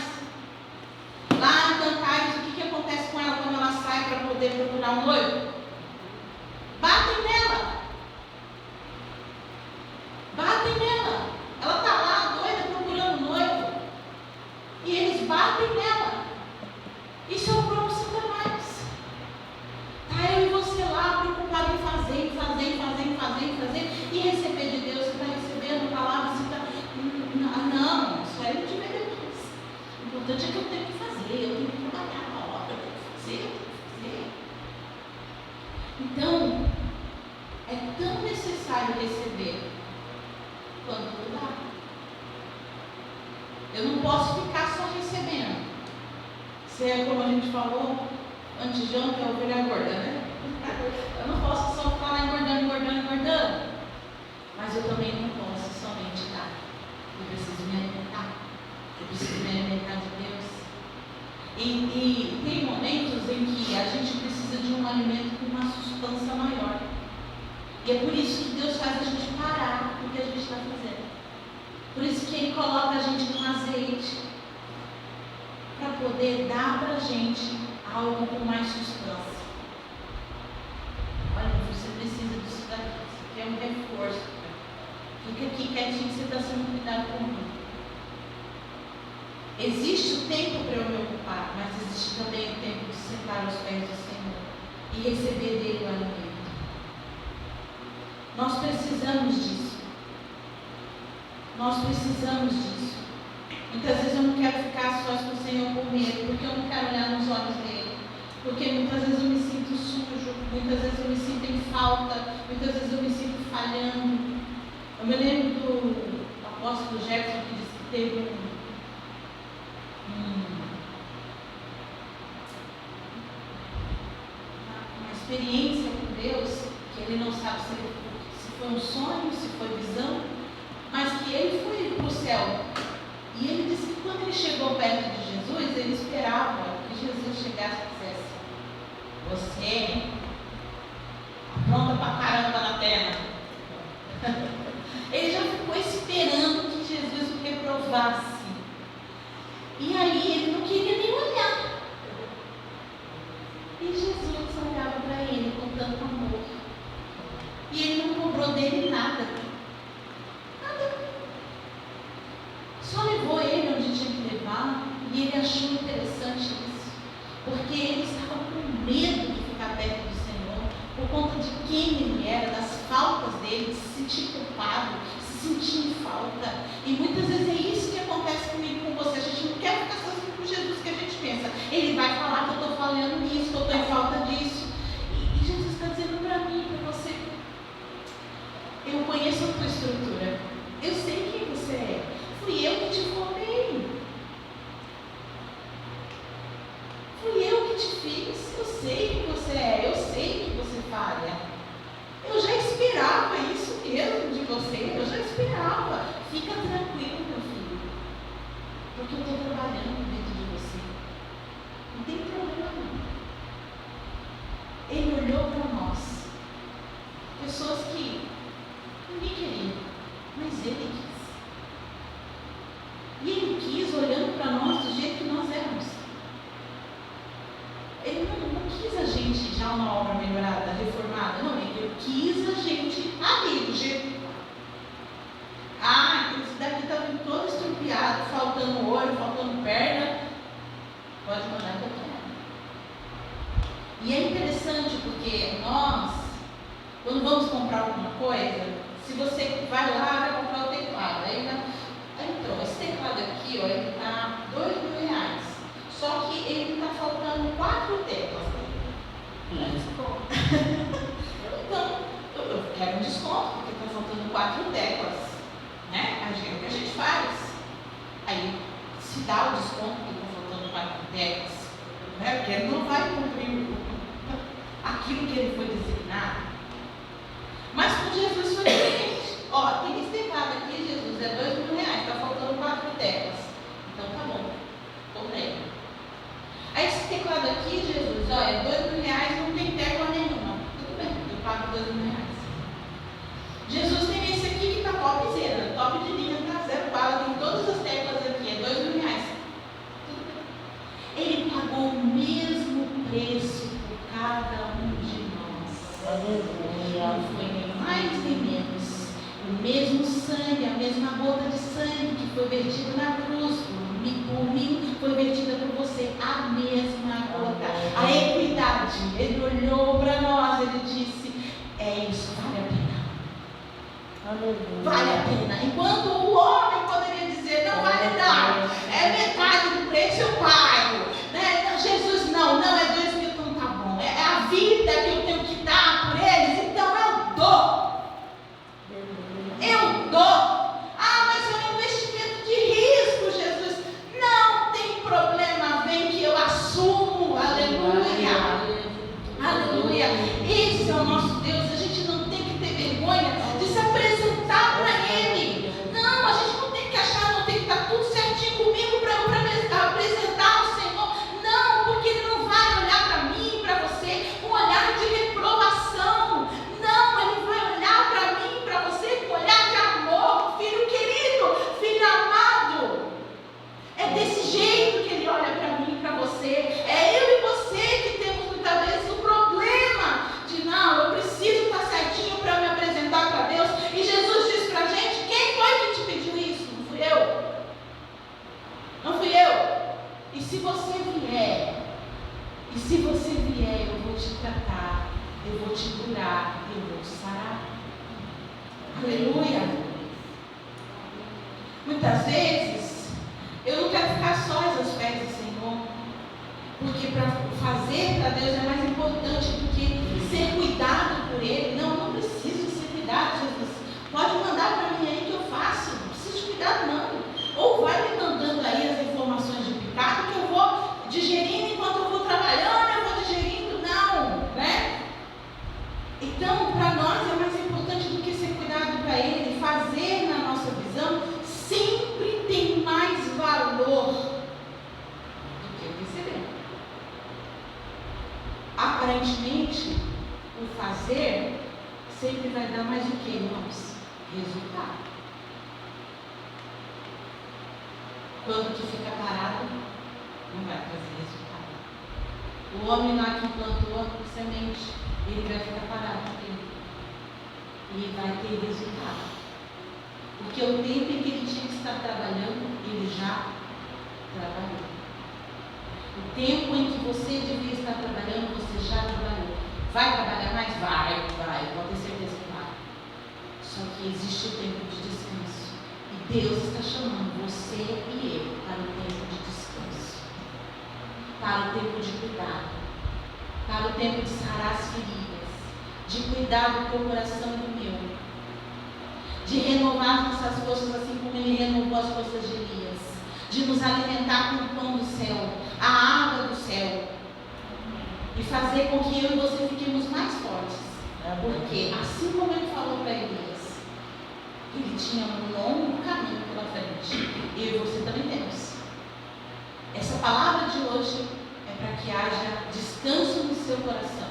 Lá em Cantares, o que acontece com ela quando ela sai para poder procurar um noivo? Batem nela. Ela está lá doida procurando noivo. E eles batem nela. Isso é o próprio Satanás. Está eu e você lá preocupado em fazer e receber de Deus. Você está recebendo a palavra, você está. Não, isso aí não te vê depois. O importante é que eu tenho que fazer, eu tenho que trabalhar na obra, eu tenho que fazer. Então, é tão necessário receber quanto dar. Eu não posso ficar só recebendo. Se é como a gente falou antes de ontem, a ovelha gorda, né? Eu não posso só ficar lá engordando. Mas eu também não posso somente dar. Eu preciso me alimentar. Eu preciso me alimentar de Deus. E tem momentos em que a gente precisa precisa de um alimento com uma substância maior. E é por isso que Deus faz a gente parar o que a gente está fazendo. Por isso que Ele coloca a gente no azeite, para poder dar para a gente algo com mais substância. Olha, você precisa disso daqui. Isso aqui é um reforço. Fica aqui quietinho que você está sendo cuidado comigo. Existe o tempo para eu me ocupar, mas existe também o tempo de sentar aos pés do Senhor e receber dele o alimento. Nós precisamos disso. Nós precisamos disso. Muitas vezes eu não quero ficar sós com o Senhor por medo, porque eu não quero olhar nos olhos dele. Porque muitas vezes eu me sinto sujo, muitas vezes eu me sinto em falta, muitas vezes eu me sinto falhando. Eu me lembro do apóstolo Jefferson que disse que teve uma experiência com Deus, que ele não sabe se foi um sonho, se foi visão, mas que ele foi para o céu. E ele disse que quando ele chegou perto de Jesus, ele esperava que Jesus chegasse e dissesse: você pronta pra caramba na terra. Ele já ficou esperando que Jesus o reprovasse. E aí ele não queria nem olhar. E Jesus olhava para ele com tanto amor. E ele não cobrou dele nada. Nada. Só levou ele onde tinha que levar. E ele achou interessante isso. Porque ele estava com medo de ficar perto do Senhor. Por conta de quem ele era, das faltas dele, de se sentir culpado, se sentir em falta. E muitas vezes é isso que acontece comigo e com você. A gente não quer ficar sozinho com Jesus, que a gente pensa. Ele vai falar que eu estou falhando nisso, que eu estou em falta disso. E Jesus está dizendo para mim, para você: eu conheço a tua estrutura. Eu sei quem você é. Fui eu que te formei. Fui eu que te fiz. Eu sei quem você é. Eu sei que você falha. Eu já esperava isso mesmo de você. Eu já esperava. Fica tranquilo, meu filho. Porque eu estou trabalhando dentro de você. Não tem problema não. Ele olhou para nós. Pessoas que ninguém queria, mas ele quis. E ele quis olhando para nós do jeito que nós éramos. Ele não quis a gente já uma obra melhorada, reformada. Não, ele quis a gente ali, do jeito. Esse daqui está vindo todo estrupiado, faltando olho, faltando perna. Pode mandar que eu quero. E é interessante porque nós, quando vamos comprar alguma coisa, se você vai lá, vai comprar o teclado, aí entrou, esse teclado aqui, ó, ele está R$2.000, só que ele está faltando 4 teclas. Então, eu quero um desconto, porque está faltando 4 teclas, né? É o que a gente faz. Aí, se dá o desconto, porque está faltando 4 teclas, né? Porque ele não vai cumprir aquilo que ele foi designado. Mas com Jesus foi diferente. Ó, tem esse teclado aqui, Jesus, é R$2.000, está faltando 4 teclas. Então tá bom, comprei. Aí esse teclado aqui, Jesus, ó, é R$2.000, não tem tecla nenhuma. Tudo bem, eu pago R$2.000. Jesus tem esse aqui que está topzera, top de linha, tá 0 bala, tem todas as teclas aqui, é R$2.000. Tudo bem. Ele pagou o mesmo preço por cada um de nós. Não foi nem mais nem menos. O mesmo sangue, a mesma gota de sangue que foi vertida na cruz por mim, foi vertida por você. A mesma gota. A equidade. Ele olhou para nós, ele disse: é isso, vale a pena. Vale a pena. Enquanto o homem poderia dizer: não vale nada, é metade do preço, eu pago, né? Então, Jesus, não é R$2.000, então tá bom. É a vida que eu tenho que dar por eles, então eu dou. Eu dou. Mas é um investimento de risco, Jesus. Não tem problema, vem que eu assumo. Aleluia. Aleluia. Esse é o nosso Deus. A gente não tem que ter vergonha de se apresentar para Ele. Não, a gente não você. É eu e você que temos muitas vezes o problema de não, eu preciso estar certinho para eu me apresentar para Deus. E Jesus diz para a gente: quem foi que te pediu isso? Não fui eu. Não fui eu. E se você vier, eu vou te tratar, eu vou te curar, eu vou te sarar. Aleluia. Muitas vezes, eu não quero ficar só aos pés do Senhor, porque para fazer para Deus é mais importante do que ser cuidado por Ele. Não, eu não preciso ser cuidado, Jesus. Pode mandar para mim aí que eu faço, não preciso de cuidado não. Ou vai me mandando aí as informações de pecado que eu vou digerindo enquanto eu vou trabalhando, eu vou digerindo, não, né? Então, para nós é mais importante do que ser cuidado para Ele. Fazer na nossa visão sempre tem mais valor do que receber. Aparentemente, o fazer sempre vai dar mais do que, irmãos? Resultado. Quando tu fica parado, não vai trazer resultado. O homem lá que plantou a semente, ele vai ficar parado e vai ter resultado. Porque o tempo em que ele tinha que estar trabalhando, ele já trabalhou. O tempo em que você devia estar trabalhando, você já trabalhou. Vai trabalhar mais? Vai, pode ter certeza que vai. Só que existe o tempo de descanso. E Deus está chamando você e eu para o tempo de descanso, para o tempo de cuidado, para o tempo de sarar as feridas, de cuidar do teu coração e do meu, de renovar nossas forças assim como Ele renovou as forças de Elias, de nos alimentar com o pão do céu, a água do céu, e fazer com que eu e você fiquemos mais fortes. Porque assim como Ele falou para Elias, ele tinha um longo caminho pela frente. Eu e você também temos. Essa palavra de hoje é para que haja descanso no seu coração.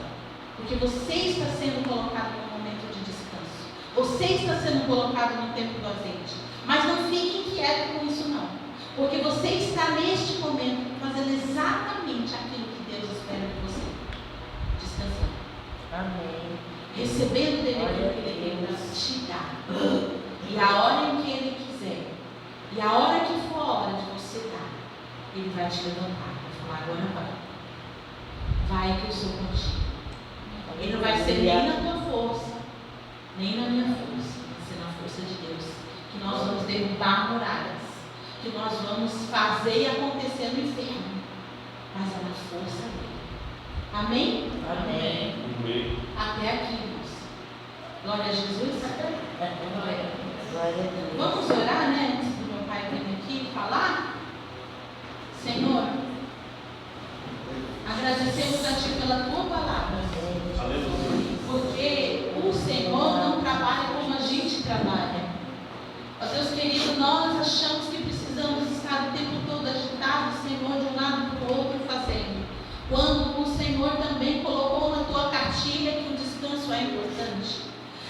Porque você está sendo colocado no momento de descanso. Você está sendo colocado no tempo do azeite. Mas não fique inquieto com isso não. Porque você está neste momento fazendo exatamente aquilo que Deus espera de você. Descansando. Amém. Recebendo dele aquilo que Ele tem para te dar. E a hora em que Ele quiser, e a hora que for a hora de você dar, Ele vai te levantar, vai falar: agora vai que eu sou contigo. Ele não vai ser nem na tua força, nem na minha força, vai ser na força de Deus, que nós vamos derrubar muralhas, que nós vamos fazer e acontecer no inferno, mas é na força dele. Amém? Amém. Amém. Até aqui, irmãos. Glória a Jesus. Glória. Vamos orar, né? Antes do meu pai vir aqui falar. Senhor, agradecemos a Ti pela Tua palavra. Porque o Senhor não trabalha como a gente trabalha. Ó Deus querido, nós achamos que precisamos estar o tempo todo agitados, Senhor, de um lado para o outro fazendo. Quando o Senhor também colocou na Tua cartilha que o descanso é importante.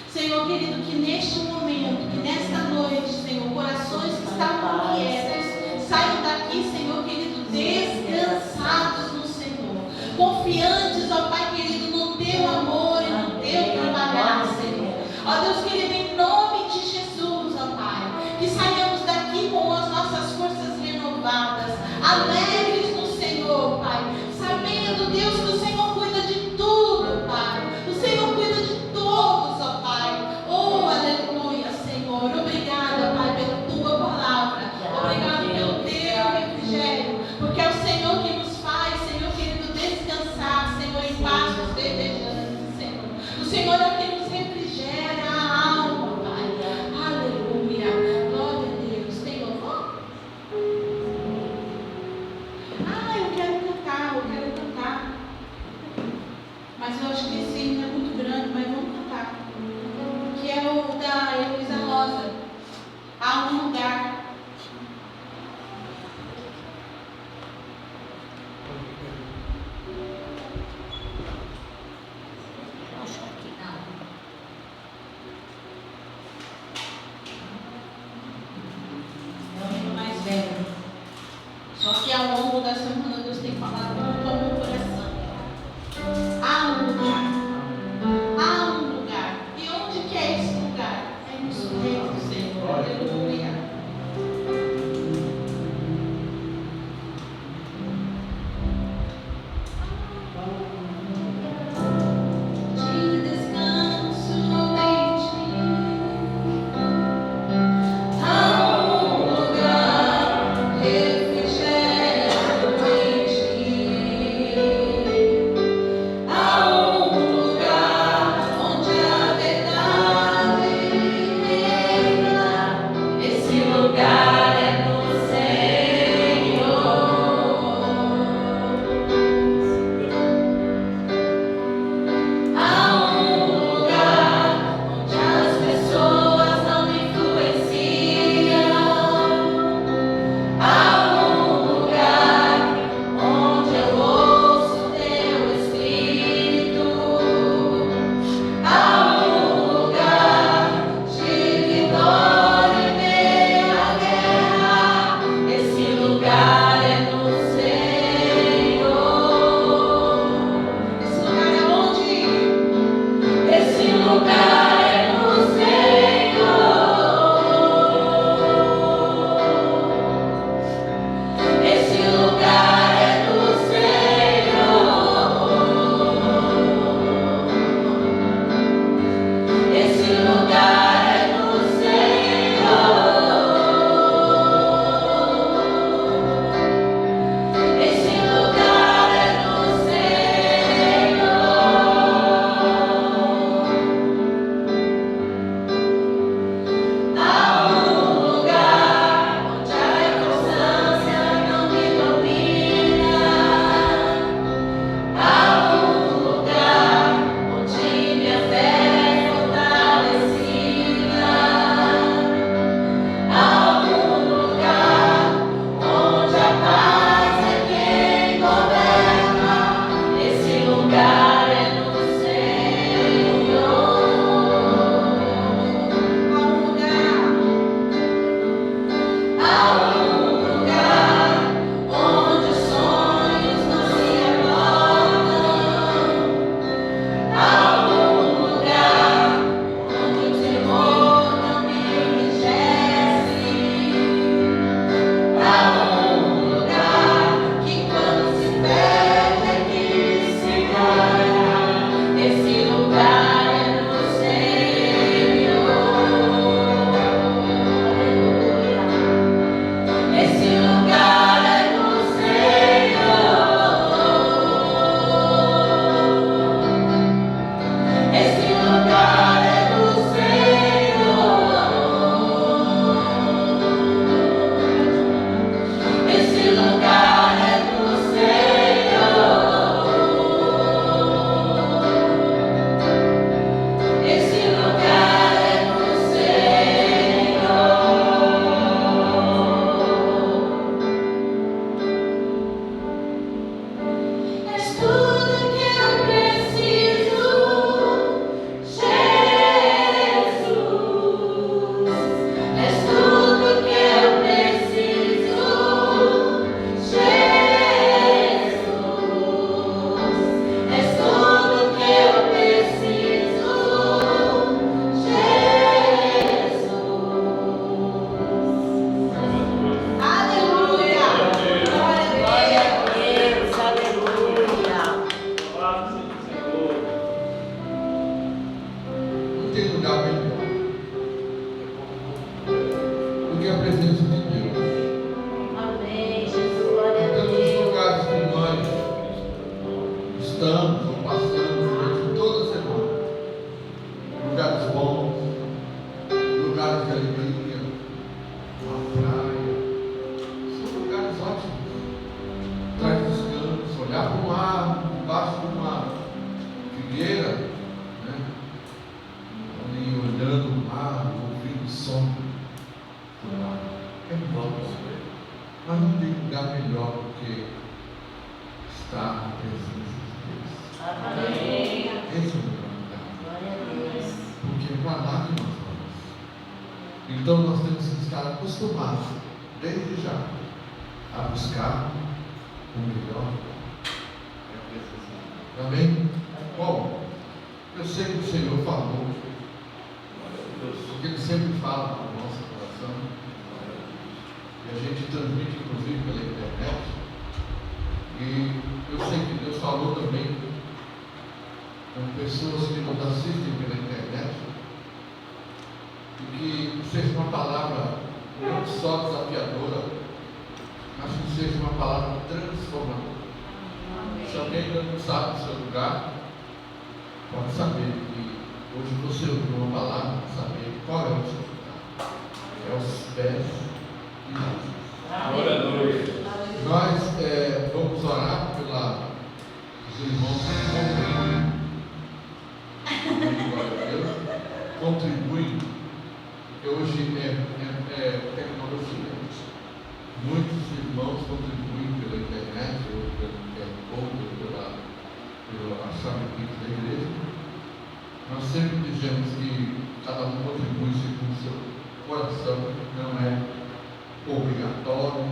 Senhor querido, que neste momento, que nesta noite, Senhor, corações que estavam quietos, saiam daqui, Senhor querido, descansados no Senhor, confiantes, ó Pai querido, no Teu amor e no Teu trabalhar, Senhor. Ó Deus querido, em nome de Jesus, ó Pai, que saiamos daqui com as nossas forças renovadas, alegres no Senhor, Pai, sabendo, Deus, que o Senhor cuida de tudo, Pai, o Senhor cuida de todos, ó Pai. Oh, aleluia, Senhor. Obrigada, Pai, pela Tua palavra. Obrigado pelo Teu refrigério, porque é o Senhor que nos faz, Senhor querido, descansar, Senhor, em paz nos verdejantes, Senhor. O Senhor é o que nos refrigera a alma, Pai. Aleluia. Glória a Deus. Tem louvor? que ao longo da semana Deus tem falado muito ao meu coração. Há um lugar. E onde que é esse lugar? É no reino, Senhor. Aleluia. Então nós temos que estar acostumados, desde já, a buscar o melhor. Amém? Bom, eu sei que o Senhor falou, porque Ele sempre fala no nosso coração, e a gente transmite inclusive pela internet, e eu sei que Deus falou também com pessoas que nos assistem pela internet, e que seja uma palavra não só desafiadora, mas que seja uma palavra transformadora. Se alguém ainda não sabe do seu lugar, pode saber que hoje você ouviu uma palavra para saber qual é o seu lugar. É os pés de Jesus. Glória a Deus. Nós vamos orar pelos irmãos que contribuem, porque hoje é tecnologia. Muitos irmãos contribuem pela internet, ou pelo pela chave da igreja. Nós sempre dizemos que cada um contribui segundo o seu coração, não é obrigatório,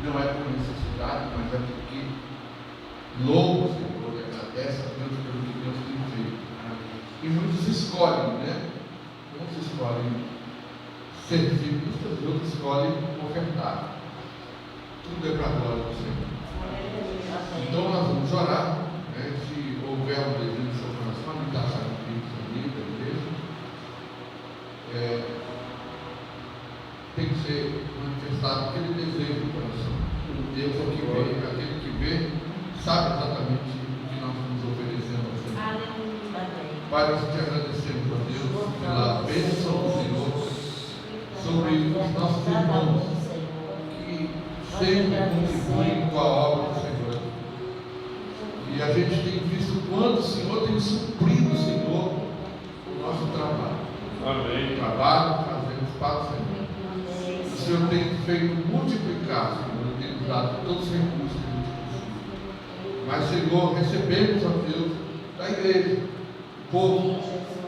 não é por necessidade, mas é porque louva o Senhor e agradece a Deus pelo que Deus tem feito. E muitos escolhem, né? Uns escolhem ser dizimistas e outros escolhem ofertar. Tudo é para a glória do Senhor. Então nós vamos orar, né? Se houver um desejo no seu coração, me dá a chave ali da igreja. Tem que ser manifestado aquele desejo do coração. Deus é que vê, aquele que vê, sabe exatamente o que nós nos oferecemos ao Senhor. Pai, nós te agradecemos a Deus pela bênção do Senhor sobre os nossos irmãos que sempre contribuem com a obra do Senhor. E a gente tem visto quanto o Senhor tem suprido, Senhor, o nosso trabalho. Amém. O trabalho que fazemos para o Senhor. O Senhor tem feito multiplicar, Senhor, tem nos dado todos os recursos que a gente precisa. Mas, Senhor, recebemos a Deus da igreja, o povo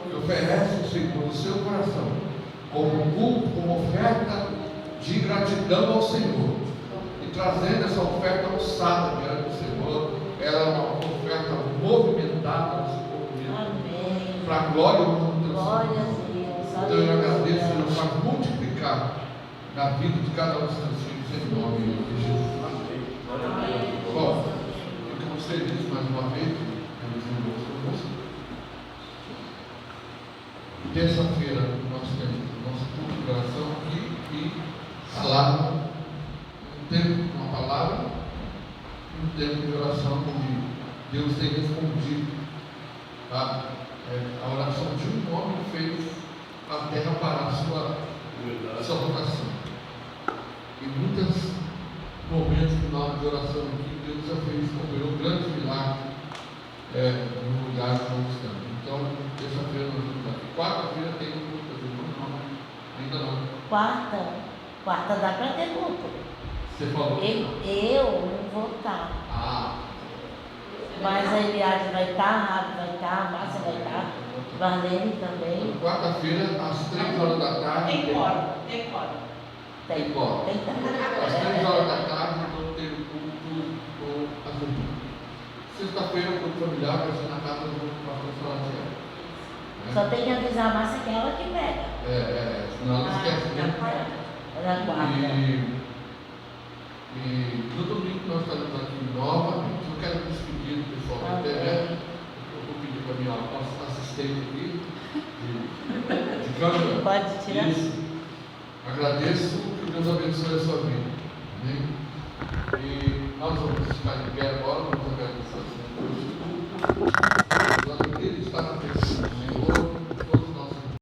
que oferece, Senhor, o seu coração, como culto, como oferta de gratidão ao Senhor. E trazendo essa oferta alçada diante do Senhor, ela é uma oferta movimentada no seu movimento, para a glória e honra do Senhor. Então eu agradeço, Senhor, para multiplicar na vida de cada um dos seus filhos, em nome de Jesus. Amém. Bom, ficamos felizes mais uma vez, pelos irmãos conosco. Terça-feira nós temos o nosso culto de oração aqui e palavra, um tempo com a palavra, um tempo de oração onde Deus tem respondido, tá? A oração de um homem fez a terra parar a sua votação. Em muitos momentos do nosso de oração aqui, Deus já fez, operou grandes milagres no lugar que nós estamos. Então, terça-feira nós vamos aqui. Quarta-feira tem um culto, ainda não. Quarta dá para ter culto. Você falou? Eu não vou estar. Mas a Eliade vai estar, a Rabi vai estar, a Márcia vai estar, Marlene também. Quarta-feira, às 3 horas da tarde. Tem quórum. Tem quórum. Às 3 horas da tarde, vamos ter o culto com as irmãs. Sexta-feira, o culto familiar vai ser na casa do pastor Salatiel. Só tem que avisar a Márcia que é ela que pega. Senão ela esquece, né? Ela guarda. E no domingo nós estaremos aqui novamente. Eu quero me despedir do pessoal da internet. Eu vou pedir para a minha assistente aqui, de câmera. Pode tirar? Isso. Agradeço, que Deus abençoe a sua vida. Amém? E nós vamos ficar de pé agora, vamos agradecer ao Senhor.